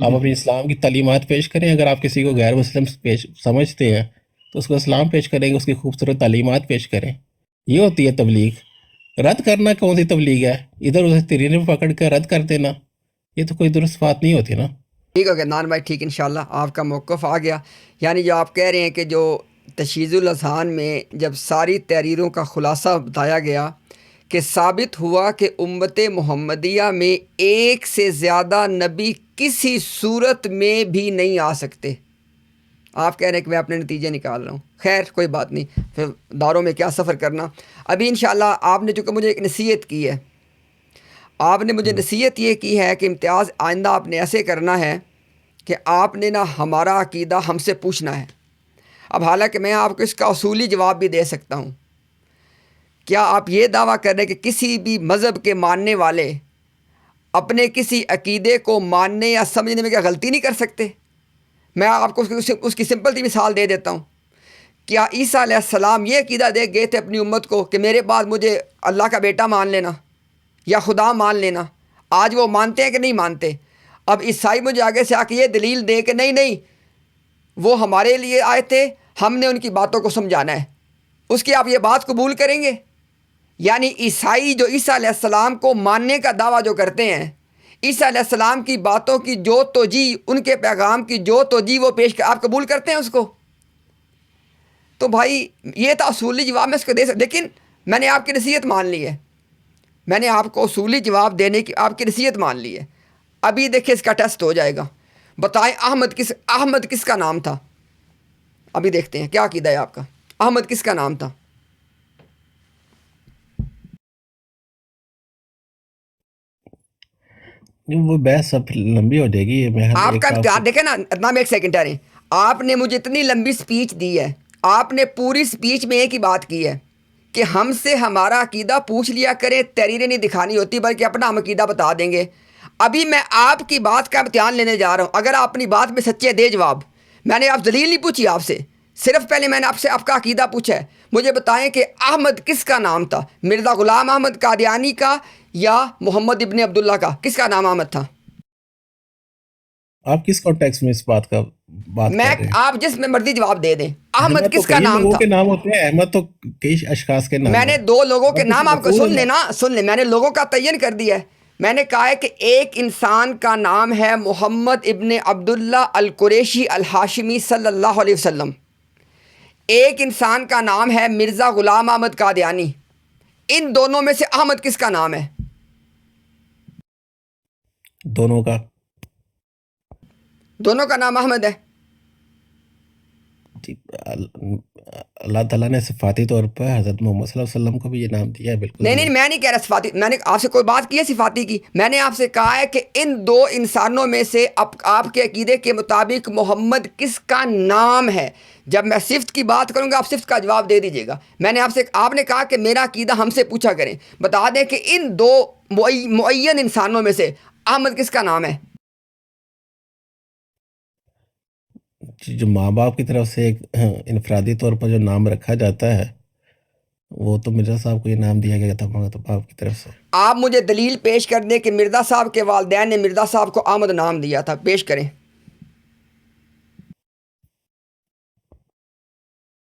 آپ اپنی اسلام کی تعلیمات پیش کریں. اگر آپ کسی کو غیر مسلم سمجھتے ہیں تو اس کو اسلام پیش کریں گے، اس کی خوبصورت تعلیمات پیش کریں. یہ ہوتی ہے تبلیغ. رد کرنا کون سی تبلیغ ہے؟ ادھر ادھر تیرے میں پکڑ کے رد کر دینا، یہ تو کوئی درست بات نہیں ہوتی نا. ٹھیک ہو گیا نان بھائی، ٹھیک انشاءاللہ آپ کا موقف آ گیا. یعنی جو آپ کہہ رہے ہیں کہ جو تشییع الاذہان میں جب ساری تحریروں کا خلاصہ بتایا گیا کہ ثابت ہوا کہ امت محمدیہ میں ایک سے زیادہ نبی کسی صورت میں بھی نہیں آ سکتے. آپ کہہ رہے ہیں کہ میں اپنے نتیجے نکال رہا ہوں. خیر کوئی بات نہیں، پھر داروں میں کیا سفر کرنا. ابھی انشاءاللہ آپ نے چونکہ مجھے ایک نصیحت کی ہے، آپ نے مجھے نصیحت یہ کی ہے کہ امتیاز آئندہ آپ نے ایسے کرنا ہے کہ آپ نے نا ہمارا عقیدہ ہم سے پوچھنا ہے. اب حالانکہ میں آپ کو اس کا اصولی جواب بھی دے سکتا ہوں. کیا آپ یہ دعویٰ کر رہے ہیں کہ کسی بھی مذہب کے ماننے والے اپنے کسی عقیدے کو ماننے یا سمجھنے میں کیا غلطی نہیں کر سکتے؟ میں آپ کو اس کی سمپل سی مثال دے دیتا ہوں. کیا عیسیٰ علیہ السلام یہ عقیدہ دے گئے تھے اپنی امت کو کہ میرے بعد مجھے اللہ کا بیٹا مان لینا یا خدا مان لینا؟ آج وہ مانتے ہیں کہ نہیں مانتے؟ اب عیسائی مجھے آگے سے آ کے یہ دلیل دے کہ نہیں نہیں وہ ہمارے لیے آئے تھے، ہم نے ان کی باتوں کو سمجھانا ہے، اس کی آپ یہ بات قبول کریں گے؟ یعنی عیسائی جو عیسیٰ علیہ السلام کو ماننے کا دعویٰ جو کرتے ہیں، عیسیٰ علیہ السلام کی باتوں کی جو توجیہ، ان کے پیغام کی جو توجیہ وہ پیش کر، آپ قبول کرتے ہیں اس کو؟ تو بھائی یہ تھا اصولی جواب، میں اس کو دے سکتا، لیکن میں نے آپ کی نصیحت مان لی ہے. میں نے آپ کو اصولی جواب دینے کی آپ کی نصیحت مان لی ہے. ابھی دیکھیں اس کا ٹیسٹ ہو جائے گا. بتائیں احمد کس کا نام تھا؟ ابھی دیکھتے ہیں کیا عقیدہ ہے آپ کا. احمد کس کا نام تھا؟ وہ بحث اب لمبی ہو جائے گی. آپ کا اختیار دیکھیں نا، اتنا ایک سیکنڈ ٹھہریں. آپ نے مجھے اتنی لمبی سپیچ دی ہے، آپ نے پوری سپیچ میں ایک ہی بات کی ہے کہ ہم سے ہمارا عقیدہ پوچھ لیا کریں، تحریریں نہیں دکھانی ہوتی بلکہ اپنا ہم عقیدہ بتا دیں گے. ابھی میں آپ کی بات کا امتحان لینے جا رہا ہوں. اگر آپ اپنی بات میں سچے دے جواب. میں نے آپ دلیل نہیں پوچھی آپ سے، صرف پہلے میں نے آپ سے آپ کا عقیدہ پوچھا ہے. مجھے بتائیں کہ احمد کس کا نام تھا؟ مرزا غلام احمد قادیانی کا یا محمد ابن عبداللہ کا؟ کس کا نام احمد تھا؟ آپ کس کانٹیکس میں اس بات کا بات میں کر رہے ہیں؟ آپ جس میں مرضی جواب دے دیں. احمد کس کا نام تھا؟ کے نام ہوتے ہیں، احمد تو کئی اشخاص کے نام. میں نے دو لوگوں کے نام آپ کو سن لیں، میں نے لوگوں کا تعین کر دیا ہے. میں نے کہا ہے کہ ایک انسان کا نام ہے محمد ابن عبداللہ القریشی الہاشمی صلی اللہ علیہ وسلم. ایک انسان کا نام ہے مرزا غلام احمد قادیانی. ان دونوں میں سے احمد کس کا نام ہے؟ دونوں کا نام احمد ہے. اللہ تعالیٰ نے صفاتی طور پر حضرت محمد صلی اللہ علیہ وسلم کو بھی یہ نام دیا ہے. بالکل نہیں میں نہیں کہہ رہا صفاتی. میں نے آپ سے کوئی بات کی ہے صفاتی کی؟ میں نے آپ سے کہا ہے کہ ان دو انسانوں میں سے آپ کے عقیدے کے مطابق محمد کس کا نام ہے؟ جب میں صفت کی بات کروں گا آپ صفت کا جواب دے دیجیے گا. میں نے آپ نے کہا کہ میرا عقیدہ ہم سے پوچھا کریں. بتا دیں کہ ان دو معین انسانوں میں سے احمد کس کا نام ہے؟ جو ماں باپ کی طرف سے ایک انفرادی طور پر جو نام رکھا جاتا ہے وہ تو مرزا صاحب کو یہ نام دیا گیا تھا ماں باپ کی طرف سے. آپ مجھے دلیل پیش کر دیں کہ مرزا صاحب کے والدین نے مرزا صاحب کو احمد نام دیا تھا. پیش کریں.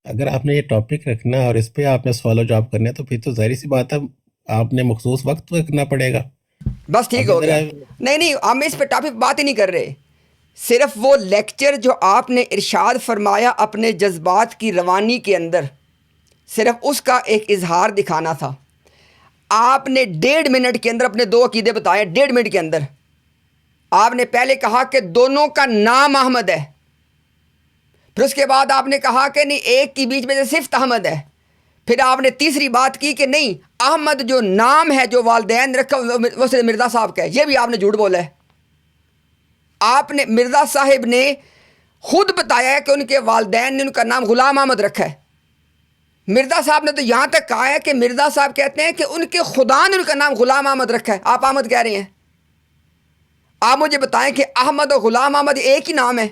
اگر آپ نے یہ ٹاپک رکھنا ہے اور اس پہ آپ نے سوال و جواب کرنے تو پھر تو ظاہر سی بات ہے آپ نے مخصوص وقت رکھنا پڑے گا. بس ٹھیک ہو گیا. نہیں ہم اس پہ ٹاپک بات ہی نہیں کر رہے. صرف وہ لیکچر جو آپ نے ارشاد فرمایا اپنے جذبات کی روانی کے اندر، صرف اس کا ایک اظہار دکھانا تھا. آپ نے 1.5 منٹ کے اندر اپنے دو عقیدے بتائے. 1.5 منٹ کے اندر آپ نے پہلے کہا کہ دونوں کا نام احمد ہے، پھر اس کے بعد آپ نے کہا کہ نہیں ایک کی بیچ میں سے صفت احمد ہے، پھر آپ نے تیسری بات کی کہ نہیں احمد جو نام ہے جو والدین رکھا وہ صرف مرزا صاحب کا ہے. یہ بھی آپ نے جھوٹ بولا ہے. آپ نے مرزا صاحب نے خود بتایا ہے کہ ان کے والدین نے ان کا نام غلام احمد رکھا ہے. مرزا صاحب نے تو یہاں تک کہا ہے کہ مرزا صاحب کہتے ہیں کہ ان کے خدا نے ان کا نام غلام احمد رکھا ہے، آپ احمد کہہ رہے ہیں۔ آپ مجھے بتائیں کہ احمد اور غلام احمد ایک ہی نام ہے؟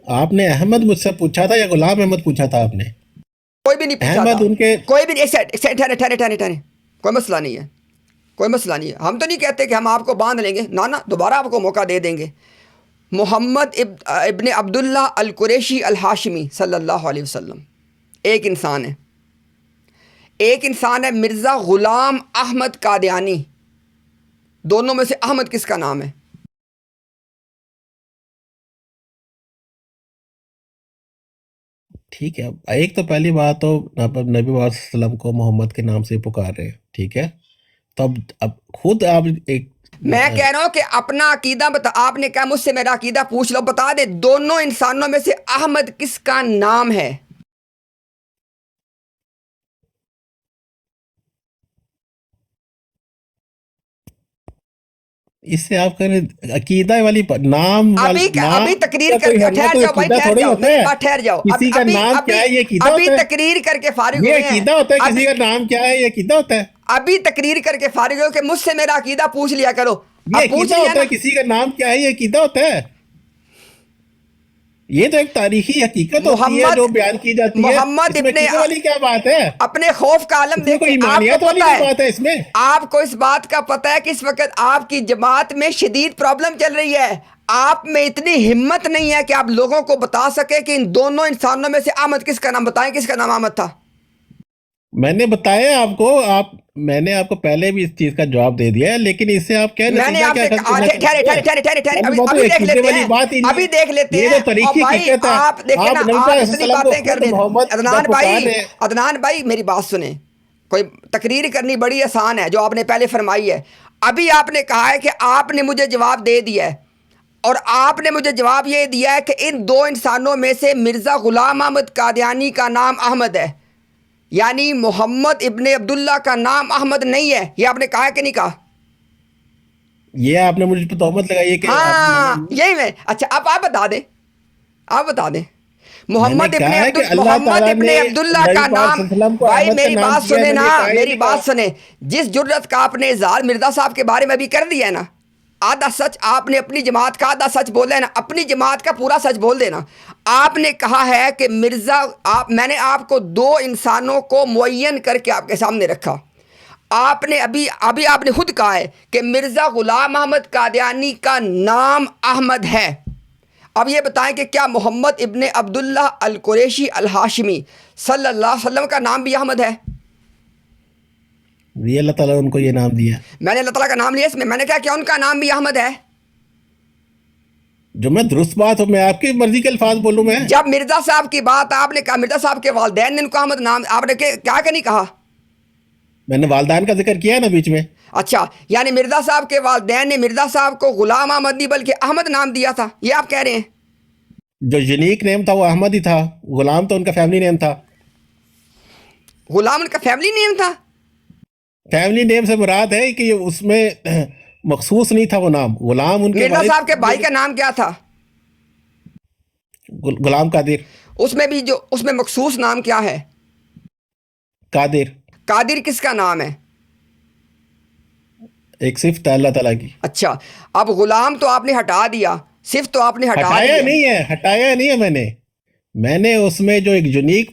آپ نے احمد مجھ سے پوچھا تھا یا غلام احمد پوچھا تھا آپ نے؟ کوئی بھی نہیں پوچھا احمد تھا، ان کے کوئی بھی نہیں۔ ایک سیکنڈ ٹھہرے، کوئی مسئلہ نہیں ہے، کوئی مسئلہ نہیں ہے، ہم تو نہیں کہتے کہ ہم آپ کو باندھ لیں گے، نہ دوبارہ آپ کو موقع دے دیں گے۔ محمد ابن عبداللہ القریشی الہاشمی صلی اللہ علیہ وسلم ایک انسان ہے، ایک انسان ہے مرزا غلام احمد قادیانی۔ دونوں میں سے احمد کس کا نام ہے؟ ٹھیک ہے، ایک تو پہلی بات تو نبی محمد صلی اللہ علیہ وسلم کو محمد کے نام سے پکار رہے ہیں، ٹھیک ہے؟ تو اب خود آپ ایک میں کہہ رہا ہوں کہ اپنا عقیدہ بتا، آپ نے کہا مجھ سے میرا عقیدہ پوچھ لو، بتا دے دونوں انسانوں میں سے احمد کس کا نام ہے؟ اس سے آپ کریں عقیدہ والی نام ابھی تقریر کر کے ٹھہر جاؤ بھائی، ٹھہر جاؤ میری بات، ٹھہر جاؤ۔ کسی کا نام کیا ہے یہ عقیدہ ابھی ہوتا ہے؟ تقریر کر کے فارغ یہ ہوئے ہیں، عقیدہ ہوتا ہے؟ کسی کا نام کیا ہے یہ عقیدہ ہوتا ہے؟ ابھی تقریر کر کے فارغ ہو کہ مجھ سے میرا عقیدہ پوچھ لیا کرو، یہ اب پوچھ عقیدہ لیا ہوتا ہے؟ نا۔ کسی کا نام کیا ہے یہ عقیدہ ہوتا ہے؟ یہ تو ایک تاریخی حقیقت ہوتی ہے جو بیان کی جاتی ہے، محمد اس میں عقیدے والی کیا بات ہے؟ اپنے خوف کا عالم اس میں کوئی دیکھیں، آپ ایمانیت کو والی پتہ کیا ہے، بات ہے اس میں؟ آپ کو اس بات کا پتہ ہے کہ اس وقت آپ کی جماعت میں شدید پرابلم چل رہی ہے، آپ میں اتنی ہمت نہیں ہے کہ آپ لوگوں کو بتا سکے کہ ان دونوں انسانوں میں سے احمد کس کا نام، بتائیں کس کا نام احمد تھا؟ میں نے بتایا آپ کو، میں نے آپ کو پہلے بھی اس چیز کا جواب دے دیا ہے، لیکن اس سے آپ کیا میں نے آپ سے ٹھہرے ابھی دیکھ لیتے ہیں، ابھی دیکھ لیتے ہیں۔ یہ تو اور تاریخی بھائی حقیقت ہے۔ آپ دیکھیں نا، نبی آپ پاک اتنی صلی اللہ علیہ باتیں وسلم کر کو رہے ہیں۔ محمد عدنان بھائی میری بات سنیں، کوئی تقریر کرنی بڑی آسان ہے جو آپ نے پہلے فرمائی ہے۔ ابھی آپ نے کہا ہے کہ آپ نے مجھے جواب دے دیا ہے، اور آپ نے مجھے جواب یہ دیا ہے کہ ان دو انسانوں میں سے مرزا غلام احمد قادیانی کا نام احمد ہے، یعنی محمد ابن عبداللہ کا نام احمد نہیں ہے، یہ آپ نے کہا ہے کہ نہیں کہا؟ یہ آپ نے مجھے تہمت لگائی ہے کہ ہاں یہی میں، اچھا اب آپ بتا دیں، آپ بتا دیں محمد ابن عبداللہ کا نام۔ بھائی میری بات سنیں نا، میری بات سنیں، جس جرت کا آپ نے اظہار مرزا صاحب کے بارے میں بھی کر دیا ہے نا، آدھا سچ آپ نے اپنی جماعت کا آدھا سچ بولا ہے نا، اپنی جماعت کا پورا سچ بول دینا۔ آپ نے کہا ہے کہ میں نے آپ کو دو انسانوں کو معین کر کے آپ کے سامنے رکھا، آپ نے ابھی آپ نے خود کہا ہے کہ مرزا غلام احمد قادیانی کا نام احمد ہے۔ اب یہ بتائیں کہ کیا محمد ابن عبداللہ القریشی الہاشمی صلی اللہ علیہ وسلم کا نام بھی احمد ہے؟ یہ اللہ تعالیٰ نے ان کو یہ نام دیا، میں نے اللہ تعالیٰ کا نام لیا اس میں نے کہا کہ ان کا نام بھی احمد ہے؟ جو میں درست بات ہو، میں آپ کی مرضی کے الفاظ بولوں میں؟ جب مرزا صاحب کی بات آپ نے کہا، مرزا صاحب کے والدین نے ان کو احمد نام، آپ نے کیا کہ نہیں کہا؟ میں نے والدین کا ذکر کیا ہے نا بیچ میں۔ اچھا، یعنی مرزا صاحب کے والدین نے مرزا صاحب کو غلام احمد نہیں بلکہ احمد نام دیا تھا، یہ آپ کہہ رہے ہیں؟ جو یونیک نیم تھا وہ احمد ہی تھا، غلام تو ان کا فیملی نیم تھا۔ غلام ان کا فیملی نیم تھا؟ فیملی نیم سے مراد ہے کہ اس میں مخصوص نہیں تھا وہ نام، غلام ان کے مرزا صاحب کے بھائی کا نام کیا تھا؟ غلام قادر۔ اس میں بھی جو اس میں مخصوص نام کیا ہے؟ قادر۔ قادر کس کا نام ہے؟ ایک صفت ہے اللہ تعالیٰ کی۔ اچھا، اب غلام تو آپ نے ہٹا دیا، صفت تو آپ نے ہٹا ہٹایا دیا۔ نہیں ہے، ہٹایا نہیں ہے، میں نے اس میں جو ایک یونیک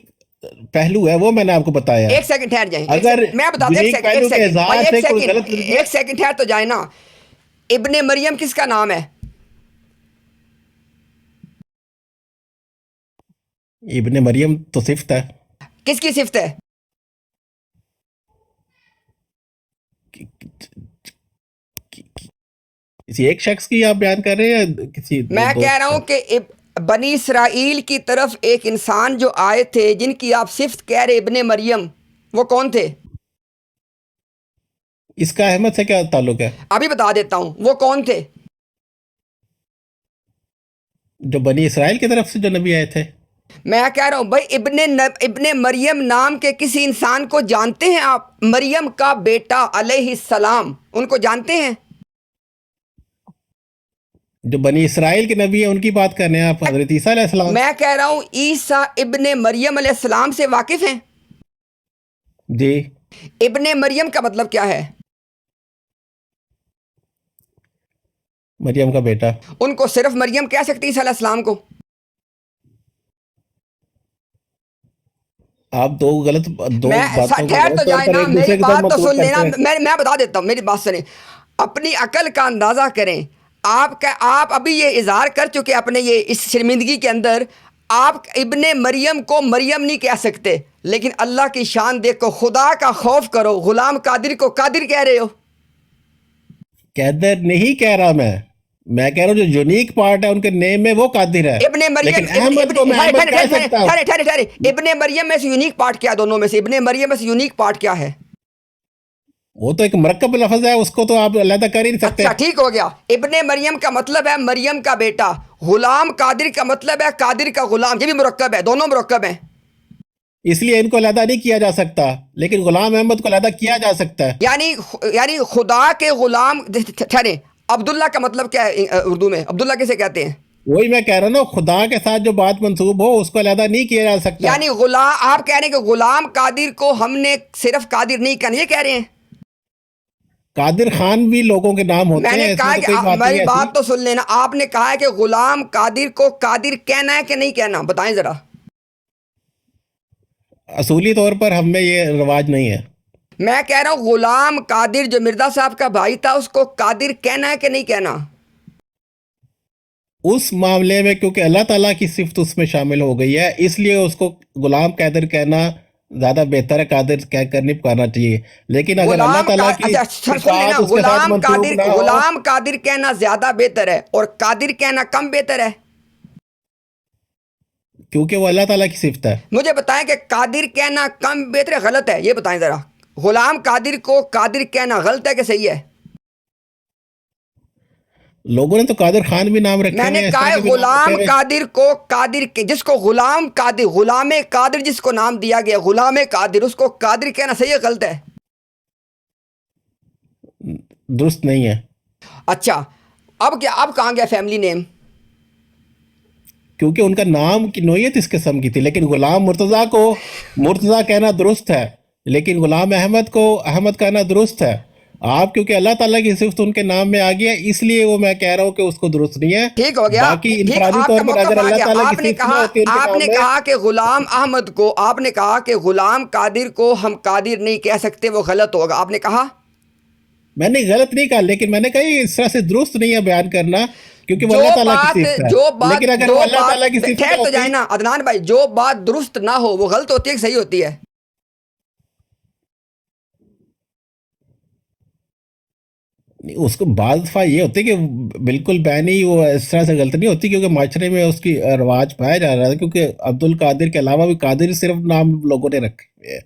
پہلو ہے وہ میں نے آپ کو بتایا۔ ایک سیکنڈ ٹھہر جائیں، اگر میں بتا دوں، ایک سیکنڈ ٹھہر تو جائے نا۔ ابن مریم کس کا نام ہے؟ ابن مریم تو صفت ہے۔ کس کی صفت ہے؟ کسی ایک شخص کی آپ بیان کر رہے ہیں یا کسی؟ میں کہہ رہا ہوں کہ بنی اسرائیل کی طرف ایک انسان جو آئے تھے جن کی آپ صفت کہہ رہے ابن مریم، وہ کون تھے؟ اس کا احمد سے کیا تعلق ہے؟ ابھی بتا دیتا ہوں، وہ کون تھے؟ جو بنی اسرائیل کی طرف سے جو نبی آئے تھے۔ میں کہہ رہا ہوں بھائی ابن مریم نام کے کسی انسان کو جانتے ہیں آپ؟ مریم کا بیٹا علیہ السلام، ان کو جانتے ہیں؟ جو بنی اسرائیل کے نبی ہیں ان کی بات کرنے ہیں آپ، حضرت عیسیٰ علیہ السلام. میں کہہ رہا ہوں عیسیٰ ابن مریم علیہ السلام سے واقف ہیں؟ جی. ابن مریم کا مطلب کیا ہے؟ مریم کا بیٹا. ان کو صرف مریم کہہ سکتی عیسیٰ علیہ السلام کو؟ آپ دو غلط دو میں باتوں کو ٹھہر تو غلط طور جائے پر نا، ایک دوسرے میری کی طرف بات تو منسوخ سن لینا. کرتے ہیں. میں بتا دیتا ہوں، میری بات سنیں. اپنی عقل کا اندازہ کریں. آپ ابھی یہ اظہار کر چکے اپنے یہ اس شرمندگی کے اندر، آپ ابن مریم کو مریم نہیں کہہ سکتے، لیکن اللہ کی شان دیکھو، خدا کا خوف کرو، غلام قادر کو قادر کہہ رہے ہو. قادر نہیں کہہ رہا میں کہہ رہا ہوں جو یونیک پارٹ ہے ان کے نیم میں وہ قادر ہے. ابن مریم لیکن احمد کو میں احمد کہہ سکتا ہوں. ٹھہرے ابن مریم میں سے یونیک پارٹ کیا ہے؟ دونوں میں سے ابن مریم میں سے یونیک پارٹ کیا ہے؟ وہ تو ایک مرکب لفظ ہے، اس کو تو آپ علیحدہ کر ہی نہیں سکتے. اچھا ٹھیک ہو گیا. ابن مریم کا مطلب ہے مریم کا بیٹا. غلام قادر کا مطلب ہے قادر کا غلام. یہ بھی مرکب ہے، دونوں مرکب ہیں. اس لیے ان کو علیحدہ نہیں کیا جا سکتا، لیکن غلام احمد کو علیحدہ کیا جا سکتا ہے. یعنی خدا کے غلام. ٹھہرے، عبداللہ کا مطلب کیا ہے اردو میں؟ عبداللہ کیسے کہتے ہیں؟ وہی میں کہہ رہا ہوں نا، خدا کے ساتھ جو بات منسوب ہو اس کو علیحدہ نہیں کیا جا سکتا. یعنی غلام، آپ کہہ رہے ہیں کہ غلام قادر کو ہم نے صرف قادر نہیں کہنا، یہ کہہ رہے ہیں؟ قادر خان بھی لوگوں کے نام ہوتے میں ہیں. نے اس کہا میں تو کہ کوئی بات میری نہیں بات ایسی. تو سن لینا. آپ نے کہا ہے کہ غلام قادر کو قادر کہنا ہے کہ نہیں کہنا؟ بتائیں ذرا. اصولی طور پر ہم میں یہ رواج نہیں ہے. میں کہہ رہا ہوں غلام قادر جو مرزا صاحب کا بھائی تھا، اس کو قادر کہنا ہے کہ نہیں کہنا؟ اس معاملے میں کیونکہ اللہ تعالیٰ کی صفت اس میں شامل ہو گئی ہے، اس لیے اس کو غلام قادر کہنا زیادہ بہتر ہے. قادر کہہ کر نہیں پکارنا چاہیے. لیکن اگر اللہ تعالیٰ کی سن لینا، صفات اس کے ساتھ منسوب نہ ہو. غلام قادر کہنا زیادہ بہتر ہے اور قادر کہنا کم بہتر ہے، کیونکہ وہ اللہ تعالیٰ کی صفت ہے. مجھے بتائیں کہ قادر کہنا کم بہتر ہے غلط ہے؟ یہ بتائیں ذرا. غلام قادر کو قادر کہنا غلط ہے کہ صحیح ہے؟ لوگوں نے تو قادر خان بھی نام رکھے میں نے ہیں. کہا ہے غلام قادر کو قادر کے، جس کو غلام قادر، غلام قادر جس کو نام دیا گیا غلام قادر، اس کو قادر کہنا صحیح ہے غلط ہے؟ درست نہیں ہے. اچھا اب کیا، اب کہاں گیا فیملی نیم؟ کیونکہ ان کا نام کی نوعیت اس قسم کی تھی. لیکن غلام مرتضیٰ کو مرتضیٰ کہنا درست ہے، لیکن غلام احمد کو احمد کہنا درست ہے. آپ کیونکہ اللہ تعالیٰ کی صفت ان کے نام میں آ گیا، اس لیے وہ میں کہہ رہا ہوں کہ اس کو درست نہیں ہے. ٹھیک ہو گیا. باقی ٹھیک، انفرادی آپ طور کا پر موقف اگر آ اللہ گیا. تعالیٰ آپ کی نے صفت نہ کہا ہوتی ان کے آپ نام نے میں. کہا کہ غلام احمد کو، آپ نے کہا کہ غلام قادر کو ہم قادر نہیں کہہ سکتے، وہ غلط ہوگا. آپ نے کہا میں نے غلط نہیں کہا، لیکن میں نے کہا یہ اس طرح سے درست نہیں ہے بیان کرنا، کیونکہ وہ اللہ تعالیٰ کی صفت ہے. لیکن اگر وہ اللہ تعالیٰ کی صفت نہ ٹھہر تو جائے ہوتی. نا عدنان بھائی، جو بات درست نہ ہو وہ غلط ہوتی ہے کہ صحیح ہوتی ہے؟ اس کو بعض دفعہ یہ ہوتی ہے کہ بالکل بینی وہ اس طرح سے غلط نہیں ہوتی، کیونکہ معاشرے میں اس کی رواج پایا جا رہا ہے. کیونکہ عبد القادر کے علاوہ بھی قادر صرف نام لوگوں نے رکھے ہوئے ہیں،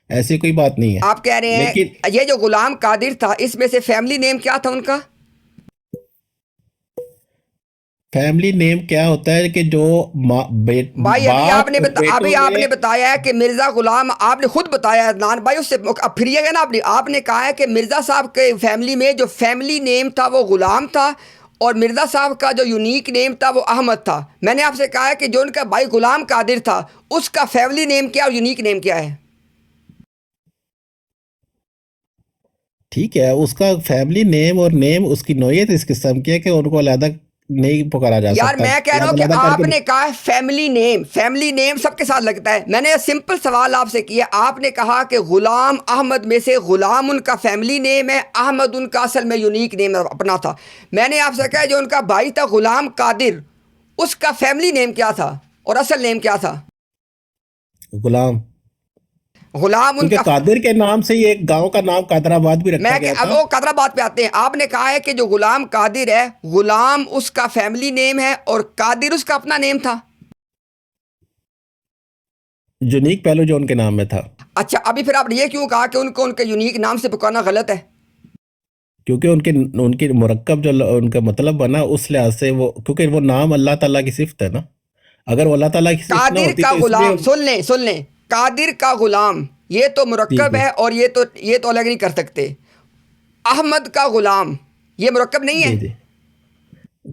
ایسی کوئی بات نہیں ہے. آپ کہہ رہے ہیں لیکن یہ جو غلام قادر تھا، اس میں سے فیملی نیم کیا تھا ان کا؟ فیملی نیم کیا ہوتا ہے کہ جو بھائی ابھی آپ نے بتایا ہے کہ مرزا غلام، آپ نے خود بتایا ہے عدنان بھائی، اس سے اب پھریے گا نا. آپ نے کہا ہے کہ مرزا صاحب کے فیملی میں جو فیملی نیم تھا وہ غلام تھا، اور مرزا صاحب کا جو یونیک نیم تھا وہ احمد تھا. میں نے آپ سے کہا ہے کہ جو ان کا بھائی غلام قادر تھا، اس کا فیملی نیم کیا اور یونیک نیم کیا ہے؟ ٹھیک ہے، اس کا فیملی نیم اور نیم اس کی نوعیت اس قسم کی ہے کہ ان کو علیحدہ نہیں پکارا جا سکتا. یار میں کہہ رہا ہوں کہ آپ نے کہا فیملی نیم، فیملی نیم سب کے ساتھ لگتا ہے. میں نے سمپل سوال آپ سے کیا، آپ نے کہا کہ غلام احمد میں سے غلام ان کا فیملی نیم ہے، احمد ان کا اصل میں یونیک نیم اپنا تھا. میں نے آپ سے کہا جو ان کا بھائی تھا غلام قادر، اس کا فیملی نیم کیا تھا اور اصل نیم کیا تھا؟ غلام ان کا قادر کے نام سے یہ ایک گاؤں کا نام قادر آباد بھی رکھا گیا تھا. اب وہ قادر آباد پہ آتے ہیں. آپ نے کہا ہے کہ جو غلام قادر ہے، غلام اس کا فیملی نیم ہے اور قادر اس کا اپنا نیم تھا. یونیک پہلو جو ان کے نام میں تھا. اچھا ابھی پھر آپ نے یہ کیوں کہا کہ ان کو ان کے یونیک نام سے پکارنا غلط ہے؟ کیونکہ ان کی مرکب جو ان کا مطلب بنا اس لحاظ سے، وہ کیونکہ وہ نام اللہ تعالیٰ کی صفت ہے نا. اگر وہ اللہ تعالیٰ کی صفت نہ ہوتی قادر کا تو غلام، سن لیں قادر کا غلام یہ تو مرکب ہے، اور یہ تو الگ نہیں کر سکتے. احمد کا غلام یہ مرکب نہیں ہے.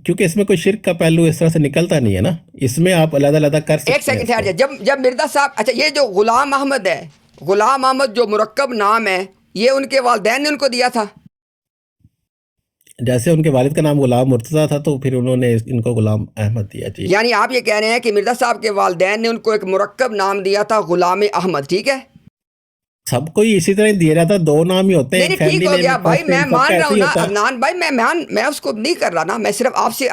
کیونکہ اس میں کوئی شرک کا پہلو اس طرح سے نکلتا نہیں ہے نا، اس میں آپ علیحدہ علیحدہ کر سکتے ہیں. ایک سیکنڈ ٹھہر جائے. جب مرزا صاحب، اچھا یہ جو غلام احمد ہے، غلام احمد جو مرکب نام ہے، یہ ان کے والدین نے ان کو دیا تھا؟ جیسے ان کے والد کا نام غلام مرتضیٰ تھا تو پھر انہوں نے ان کو غلام احمد دیا. جی یعنی آپ یہ کہہ رہے ہیں کہ مرزا صاحب کے والدین نے ان کو ایک مرکب نام دیا تھا غلام احمد، ٹھیک ہے؟ سب کو ہی اسی طرح ہی دیا جاتا، دو نام ہی ہوتے ہیں. نہیں ٹھیک ہو گیا بھائی، میں مان رہا ہوں نا عدنان بھائی، میں اس کو نہیں کر رہا نا، میں صرف آپ سے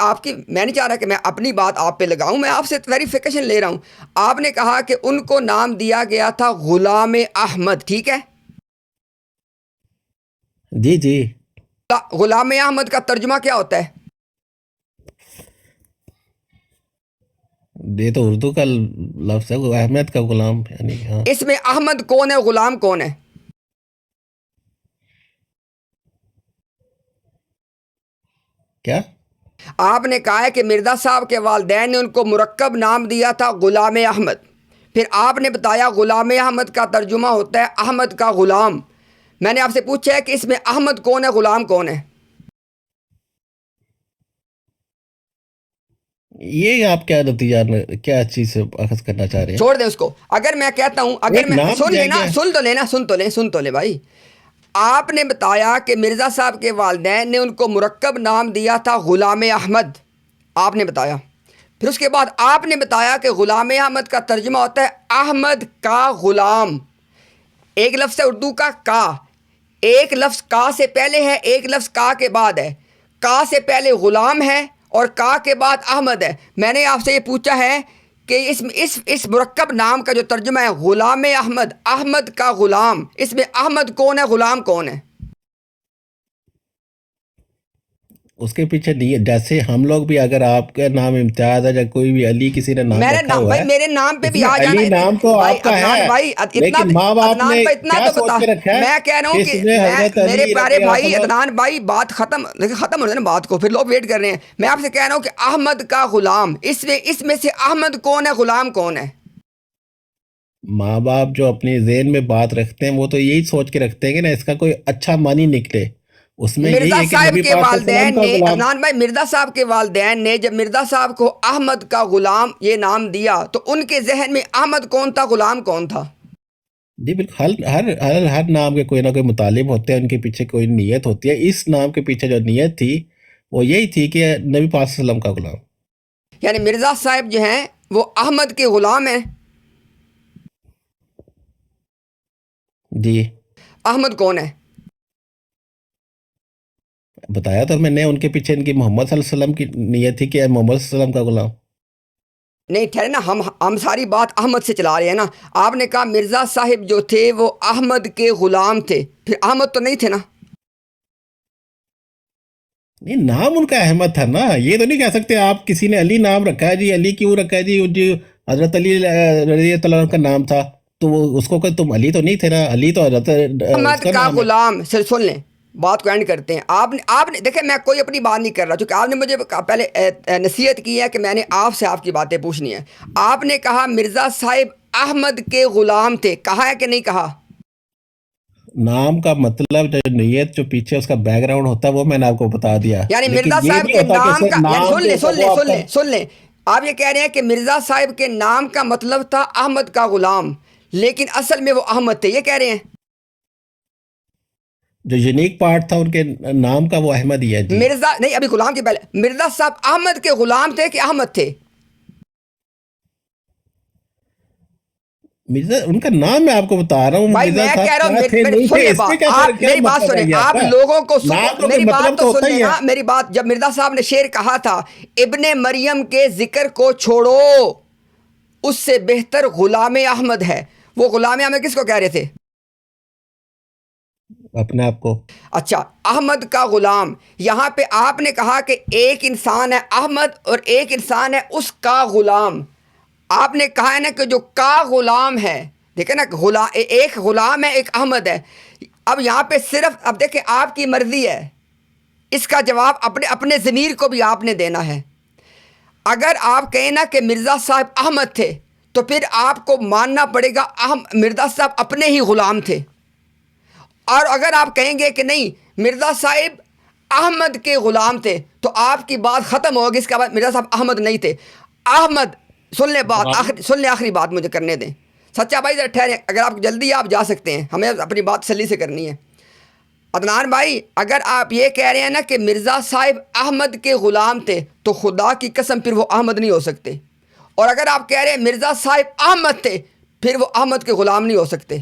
میں نہیں چاہ رہا کہ میں اپنی بات آپ پہ لگاؤں، میں آپ سے ویریفیکیشن لے رہا ہوں. آپ نے کہا کہ ان کو نام دیا گیا تھا غلام احمد، ٹھیک ہے؟ جی جی. غلام احمد کا ترجمہ کیا ہوتا ہے؟ یہ تو اردو کا لفظ ہے، احمد کا غلام یعنی. ہاں اس میں احمد کون ہے، غلام کون ہے؟ کیا آپ نے کہا ہے کہ مرزا صاحب کے والدین نے ان کو مرکب نام دیا تھا غلام احمد، پھر آپ نے بتایا غلام احمد کا ترجمہ ہوتا ہے احمد کا غلام. میں نے آپ سے پوچھا ہے کہ اس میں احمد کون ہے، غلام کون ہے؟ یہ آپ کیا نتیجہ کیا چیز سے اخذ کرنا چاہ رہے ہیں؟ چھوڑ دیں اس کو. اگر میں کہتا ہوں، اگر میں سن تو لیں بھائی. آپ نے بتایا کہ مرزا صاحب کے والدین نے ان کو مرکب نام دیا تھا غلام احمد، آپ نے بتایا. پھر اس کے بعد آپ نے بتایا کہ غلام احمد کا ترجمہ ہوتا ہے احمد کا غلام. ایک لفظ ہے اردو کا، ایک لفظ کا سے پہلے ہے، ایک لفظ کا کے بعد ہے. کا سے پہلے غلام ہے اور کا کے بعد احمد ہے. میں نے آپ سے یہ پوچھا ہے کہ اس مرکب نام کا جو ترجمہ ہے غلام احمد، احمد کا غلام، اس میں احمد کون ہے، غلام کون ہے؟ اس کے پیچھے نہیں، جیسے ہم لوگ بھی اگر آپ کا نام امتیاز ہے یا کوئی بھی علی کسی نے نام رکھا ہوا ہے، میرے نام پہ بھی آ جانا. علی نام تو آپ کا ہے، لیکن ماں باپ نے کیا سوچ کے رکھا ہے؟ میں کہہ رہا ہوں کہ میرے پیارے بھائی عدنان بھائی، بات ختم ہو جائے نا بات کو، پھر لوگ ویٹ کر رہے ہیں. میں آپ سے کہہ رہا ہوں کہ احمد کا غلام، اس میں سے احمد کون ہے، غلام کون ہے؟ ماں باپ جو اپنے ذہن میں بات رکھتے ہیں وہ تو یہی سوچ کے رکھتے ہیں کہ نا اس کا کوئی اچھا معنی نکلے. اس میں یہی مرزا ہے کہ صاحب نبی کے پاک صلی اللہ والدین علیہ وسلم نے، کا غلام. عدنان بھائی، مرزا صاحب کے والدین نے جب مرزا صاحب کو احمد کا غلام یہ نام دیا تو ان کے ذہن میں احمد کون تھا، غلام کون تھا؟ جی بالکل، ہر نام کے کوئی نہ کوئی مطالب ہوتے ہیں، ان کے پیچھے کوئی نیت ہوتی ہے. اس نام کے پیچھے جو نیت تھی وہ یہی تھی کہ نبی پاک صلی اللہ علیہ وسلم کا غلام. یعنی مرزا صاحب جو ہیں وہ احمد کے غلام ہیں. جی احمد کون ہے؟ بتایا تو میں نے، ان کے پیچھے ان کی محمد صلی اللہ علیہ وسلم کی نیت تھی کہ محمد صلی اللہ علیہ وسلم کا غلام. نہیں ٹھہرے نا، ہم ساری بات احمد سے چلا رہے ہیں نا. آپ نے کہا مرزا صاحب جو تھے وہ احمد کے غلام تھے، پھر احمد تو نہیں تھے نا؟ نہیں، نام ان کا احمد تھا نا. یہ تو نہیں کہہ سکتے آپ کسی نے علی نام رکھا ہے جی، علی کیوں رکھا ہے جی حضرت علی رضی اللہ عنہ کا نام تھا تو اس کو کہ تم علی تو نہیں تھے نا، علی تو حضرت احمد کا غلام. سن لیں بات کو اینڈ کرتے ہیں. آپ نے دیکھیں، میں کوئی اپنی بات نہیں کر رہا، چونکہ آپ نے مجھے پہلے نصیحت کی ہے کہ میں نے آپ سے آپ کی باتیں پوچھنی ہیں. آپ نے کہا مرزا صاحب احمد کے غلام تھے، کہا ہے کہ نہیں کہا؟ نام کا مطلب جو نیت جو پیچھے اس کا بیک گراؤنڈ ہوتا ہے وہ میں نے آپ کو بتا دیا. یعنی مرزا صاحب کے نام کا سن لیں آپ یہ کہہ رہے ہیں کہ مرزا صاحب کے نام کا مطلب تھا احمد کا غلام، لیکن اصل میں وہ احمد تھے، یہ کہہ رہے ہیں؟ جو یونیک پارٹ تھا ان کے نام کا وہ احمد ہی ہے جی. مرزا نہیں، ابھی غلام کے پہلے مرزا صاحب احمد کے غلام تھے کہ احمد تھے؟ مرزا ان کا نام میں آپ کو بتا رہا ہوں. بھائی میں کہہ رہا ہوں، میری بات سنیں، آپ لوگوں کو میری بات تو سن لینا. میری بات، جب مرزا صاحب نے شعر کہا تھا ابن مریم کے ذکر کو چھوڑو اس سے بہتر غلام احمد ہے، وہ غلام احمد کس کو کہہ رہے تھے؟ اپنے آپ کو. اچھا، احمد کا غلام. یہاں پہ آپ نے کہا کہ ایک انسان ہے احمد اور ایک انسان ہے اس کا غلام. آپ نے کہا ہے نا کہ جو کا غلام ہے، دیکھیں نا، ایک غلام ہے ایک احمد ہے. اب یہاں پہ صرف اب دیکھیں آپ کی مرضی ہے، اس کا جواب اپنے ضمیر کو بھی آپ نے دینا ہے. اگر آپ کہیں نا کہ مرزا صاحب احمد تھے تو پھر آپ کو ماننا پڑے گا مرزا صاحب اپنے ہی غلام تھے. اور اگر آپ کہیں گے کہ نہیں، مرزا صاحب احمد کے غلام تھے تو آپ کی بات ختم ہوگی. اس کے بعد مرزا صاحب احمد نہیں تھے. احمد سن لیں بات, آخری بات مجھے کرنے دیں. سچا بھائی ذرا ٹھہریں, اگر آپ جلدی آپ جا سکتے ہیں, ہمیں اپنی بات تسلی سے کرنی ہے. عدنان بھائی اگر آپ یہ کہہ رہے ہیں نا کہ مرزا صاحب احمد کے غلام تھے تو خدا کی قسم پھر وہ احمد نہیں ہو سکتے. اور اگر آپ کہہ رہے ہیں مرزا صاحب احمد تھے پھر وہ احمد کے غلام نہیں ہو سکتے.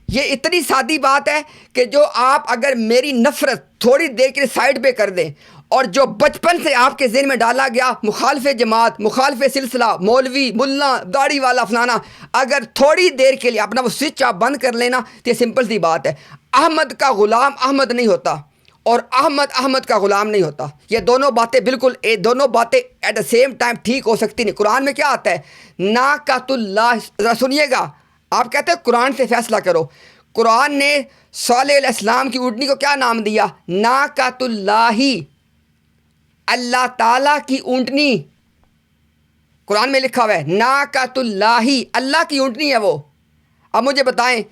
یہ اتنی سادی بات ہے کہ جو آپ اگر میری نفرت تھوڑی دیر کے سائڈ پہ کر دیں اور جو بچپن سے آپ کے ذہن میں ڈالا گیا مخالف جماعت, مخالف سلسلہ, مولوی, ملا, داڑھی والا, فلانا, اگر تھوڑی دیر کے لیے اپنا وہ سوئچ آپ بند کر لینا تو یہ سمپل سی بات ہے. احمد کا غلام احمد نہیں ہوتا اور احمد کا غلام نہیں ہوتا. یہ دونوں باتیں بالکل دونوں باتیں ایٹ دا سیم ٹائم ٹھیک ہو سکتی نہیں. قرآن میں کیا آتا ہے, ناقۃ اللہ, ذرا سنیے گا, آپ کہتے ہیں قرآن سے فیصلہ کرو. قرآن نے صالح علیہ السلام کی اونٹنی کو کیا نام دیا؟ ناقۃ اللہ, اللہ تعالیٰ کی اونٹنی. قرآن میں لکھا ہوا ہے ناقۃ اللہ, اللہ کی اونٹنی ہے وہ. اب مجھے بتائیں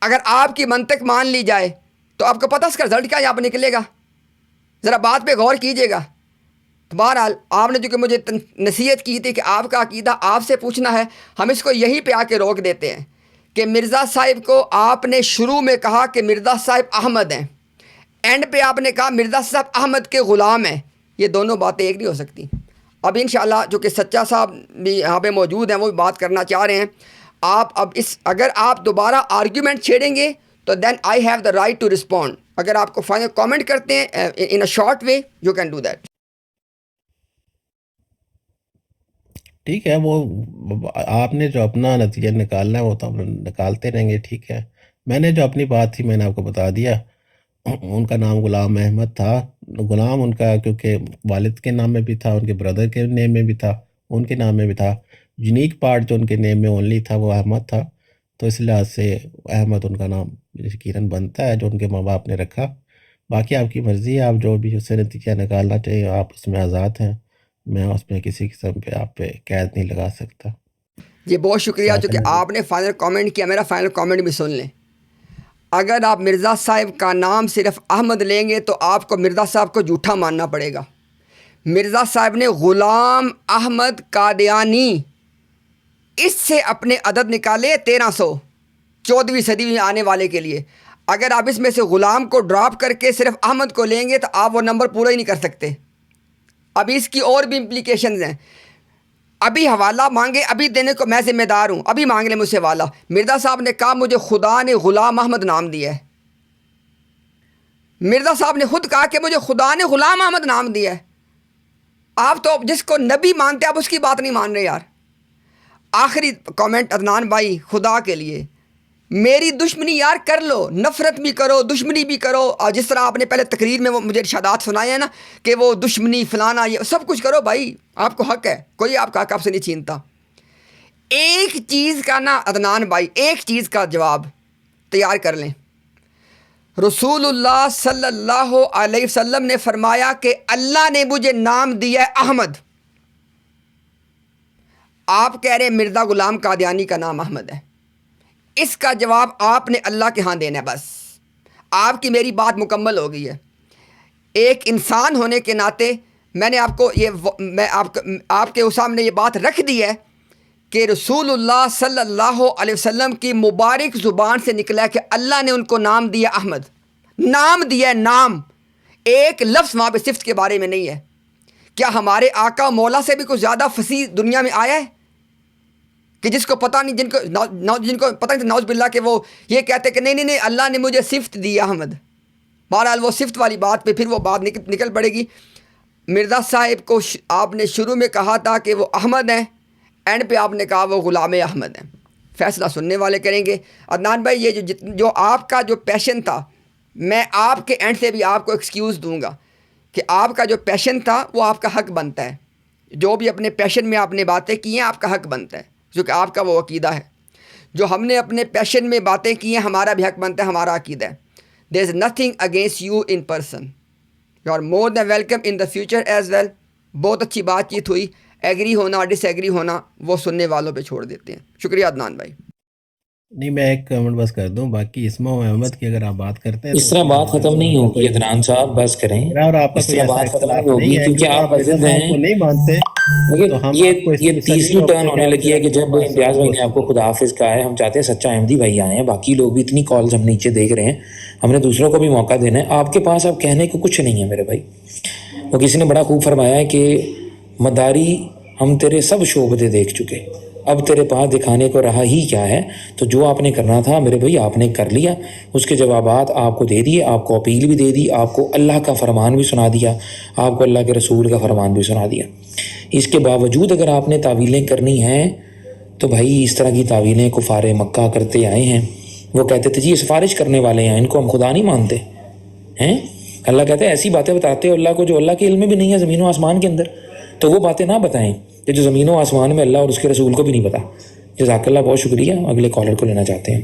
اگر آپ کی منطق مان لی جائے تو آپ کو پتہ اس کا رزلٹ کیا یہاں پہ نکلے گا؟ ذرا بات پہ غور کیجیے گا. تو بہرحال آپ نے جو کہ مجھے نصیحت کی تھی کہ آپ کا عقیدہ آپ سے پوچھنا ہے, ہم اس کو یہیں پہ آ کے روک دیتے ہیں کہ مرزا صاحب کو آپ نے شروع میں کہا کہ مرزا صاحب احمد ہیں, اینڈ پہ آپ نے کہا مرزا صاحب احمد کے غلام ہیں. یہ دونوں باتیں ایک نہیں ہو سکتی. اب انشاءاللہ جو کہ سچا صاحب بھی یہاں پہ موجود ہیں وہ بھی بات کرنا چاہ رہے ہیں. آپ اب اگر آپ دوبارہ آرگیومنٹ چھیڑیں گے تو then I have the right to respond. اگر آپ کو فائنل کامنٹ کرتے ہیں in a short way you can do that. ٹھیک ہے, وہ آپ نے جو اپنا نتیجہ نکالنا ہے وہ تو ہم نکالتے رہیں گے. ٹھیک ہے, میں نے جو اپنی بات تھی میں نے آپ کو بتا دیا. ان کا نام غلام احمد تھا. غلام ان کا کیونکہ والد کے نام میں بھی تھا, ان کے بردر کے نیم میں بھی تھا, ان کے نام میں بھی تھا. یونیک پارٹ جو ان کے نیم میں اونلی تھا وہ احمد تھا, تو اس لحاظ سے احمد ان کا نام یقیناً بنتا ہے جو ان کے ماں باپ نے رکھا. باقی آپ کی مرضی ہے, آپ جو بھی اس سے نتیجہ نکالنا چاہیے آپ اس میں آزاد ہیں. میں اس میں کسی قسم پہ آپ پہ قید نہیں لگا سکتا. جی بہت شکریہ جو کہ آپ نے فائنل کامنٹ کیا. میرا فائنل کامنٹ بھی سن لیں. اگر آپ مرزا صاحب کا نام صرف احمد لیں گے تو آپ کو مرزا صاحب کو جھوٹا ماننا پڑے گا. مرزا صاحب نے غلام احمد قادیانی اس سے اپنے عدد نکالے 1300 14ویں صدی میں آنے والے کے لیے. اگر آپ اس میں سے غلام کو ڈراپ کر کے صرف احمد کو لیں گے تو آپ وہ نمبر پورا ہی نہیں کر سکتے. ابھی اس کی اور بھی امپلیکیشنز ہیں. ابھی حوالہ مانگے, ابھی دینے کو میں ذمہ دار ہوں, ابھی مانگ لیں مجھ سے حوالہ. مرزا صاحب نے کہا مجھے خدا نے غلام احمد نام دیا ہے. مرزا صاحب نے خود کہا کہ مجھے خدا نے غلام احمد نام دیا ہے. آپ تو جس کو نبی مانتے آپ اس کی بات نہیں مان رہے یار. آخری کامنٹ عدنان بھائی, خدا کے لیے میری دشمنی یار کر لو, نفرت بھی کرو, دشمنی بھی کرو. اور جس طرح آپ نے پہلے تقریر میں وہ مجھے ارشادات سنائے ہیں نا کہ وہ دشمنی فلانا یہ سب کچھ کرو بھائی, آپ کو حق ہے, کوئی آپ کا حق آپ سے نہیں چھینتا. ایک چیز کا نا عدنان بھائی, ایک چیز کا جواب تیار کر لیں. رسول اللہ صلی اللہ علیہ وسلم نے فرمایا کہ اللہ نے مجھے نام دیا ہے احمد. آپ کہہ رہے ہیں مرزا غلام قادیانی کا نام احمد ہے. اس کا جواب آپ نے اللہ کے ہاں دینا ہے. بس آپ کی میری بات مکمل ہو گئی ہے. ایک انسان ہونے کے ناطے میں نے آپ کو میں آپ کے سامنے یہ بات رکھ دی ہے کہ رسول اللہ صلی اللہ علیہ وسلم کی مبارک زبان سے نکلا ہے کہ اللہ نے ان کو نام دیا احمد. نام دیا ہے, نام, ایک لفظ وہاں پہ صفت کے بارے میں نہیں ہے. کیا ہمارے آقا مولا سے بھی کچھ زیادہ فصیح دنیا میں آیا ہے کہ جس کو پتہ نہیں, جن کو پتہ نہیں نعوذ باللہ کہ وہ یہ کہتے کہ نہیں اللہ نے مجھے صفت دی احمد. بہرحال وہ صفت والی بات پہ پھر وہ بات نکل پڑے گی. مرزا صاحب کو آپ نے شروع میں کہا تھا کہ وہ احمد ہیں, اینڈ پہ آپ نے کہا وہ غلام احمد ہیں. فیصلہ سننے والے کریں گے. عدنان بھائی یہ جو آپ کا جو پیشن تھا, میں آپ کے اینڈ سے بھی آپ کو ایکسکیوز دوں گا کہ آپ کا جو پیشن تھا وہ آپ کا حق بنتا ہے. جو بھی اپنے پیشن میں آپ نے باتیں کی ہیں آپ کا حق بنتا ہے, جو کہ آپ کا وہ عقیدہ ہے. جو ہم نے اپنے پیشن میں باتیں کی ہیں ہمارا بھی حق بنتا ہے, ہمارا عقیدہ ہے. There is nothing against you in person, you are more than welcome in the future as well. بہت اچھی بات چیت ہوئی. ایگری ہونا ڈس ایگری ہونا وہ سننے والوں پہ چھوڑ دیتے ہیں. شکریہ عدنان بھائی. نہیں میں ایک کمنٹ بس کر دوں، باقی اسماء و احمد کی اگر آپ بات کرتے ہیں اس تو طرح اس بات میں ختم نہیں آپ کا ہوگی کوئی عدنان صاحب، بس کریں. میرا اور آپ کا اس کوئی طرح ایسا بات ختم نہیں اختلاف نہیں ہوگی ہے کیونکہ کہ آپ آپ ضد مرزا صاحب کو ہیں. نہیں مانتے تو ہم آپ کو اس یہ لیے نہیں تیسری ٹرن روکتے کہ ہونے آپ لگی ہے کہ ڈائریکٹ جب ہمارے ساتھ امتیاز بھائی بول نے آپ کو سکیں. خدا حافظ کہا ہے، ہم چاہتے ہیں سچا احمدی بھائی آئے ہیں، باقی لوگ بھی اتنی کالز ہم نیچے دیکھ رہے ہیں، ہم نے دوسروں کو بھی موقع دینا ہے. آپ کے پاس اب کہنے کو کچھ نہیں ہے میرے بھائی. وہ کسی نے بڑا خوب فرمایا ہے کہ مداری ہم تیرے سب شعبدے دیکھ چکے، اب تیرے پاس دکھانے کو رہا ہی کیا ہے. تو جو آپ نے کرنا تھا میرے بھائی آپ نے کر لیا، اس کے جوابات آپ کو دے دیے، آپ کو اپیل بھی دے دی، آپ کو اللہ کا فرمان بھی سنا دیا، آپ کو اللہ کے رسول کا فرمان بھی سنا دیا. اس کے باوجود اگر آپ نے تعویلیں کرنی ہیں تو بھائی اس طرح کی تعویلیں کفار مکہ کرتے آئے ہیں. وہ کہتے تھے جی یہ سفارش کرنے والے ہیں، ان کو ہم خدا نہیں مانتے ہیں. اللہ کہتے ہیں ایسی باتیں بتاتے ہو اللہ کو جو اللہ کے علم میں بھی نہیں ہے زمین و آسمان کے اندر، تو وہ باتیں نہ بتائیں کہ جو زمین و آسمان میں اللہ اور اس کے رسول کو بھی نہیں پتا. جزاک اللہ، بہت شکریہ. اگلے کالر کو لینا چاہتے ہیں.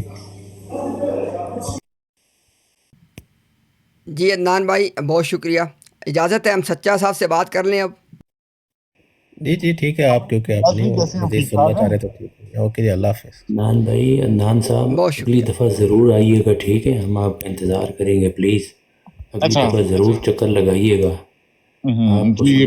جی عدنان بھائی بہت شکریہ. اجازت ہے ہم سچا صاحب سے بات کر لیں اب؟ جی جی ٹھیک ہے، آپ کیونکہ آپ نہیں مزید سننا چاہ رہے تو ٹھیک ہے. اوکے جی، اللہ حافظ. عدنان بھائی، عدنان صاحب بہت اگلی شکریہ. دفعہ ضرور آئیے گا، ٹھیک ہے؟ ہم آپ کا انتظار کریں گے، پلیز اگلی اچھا دفعہ ضرور چکر لگائیے گا. آپ کو جی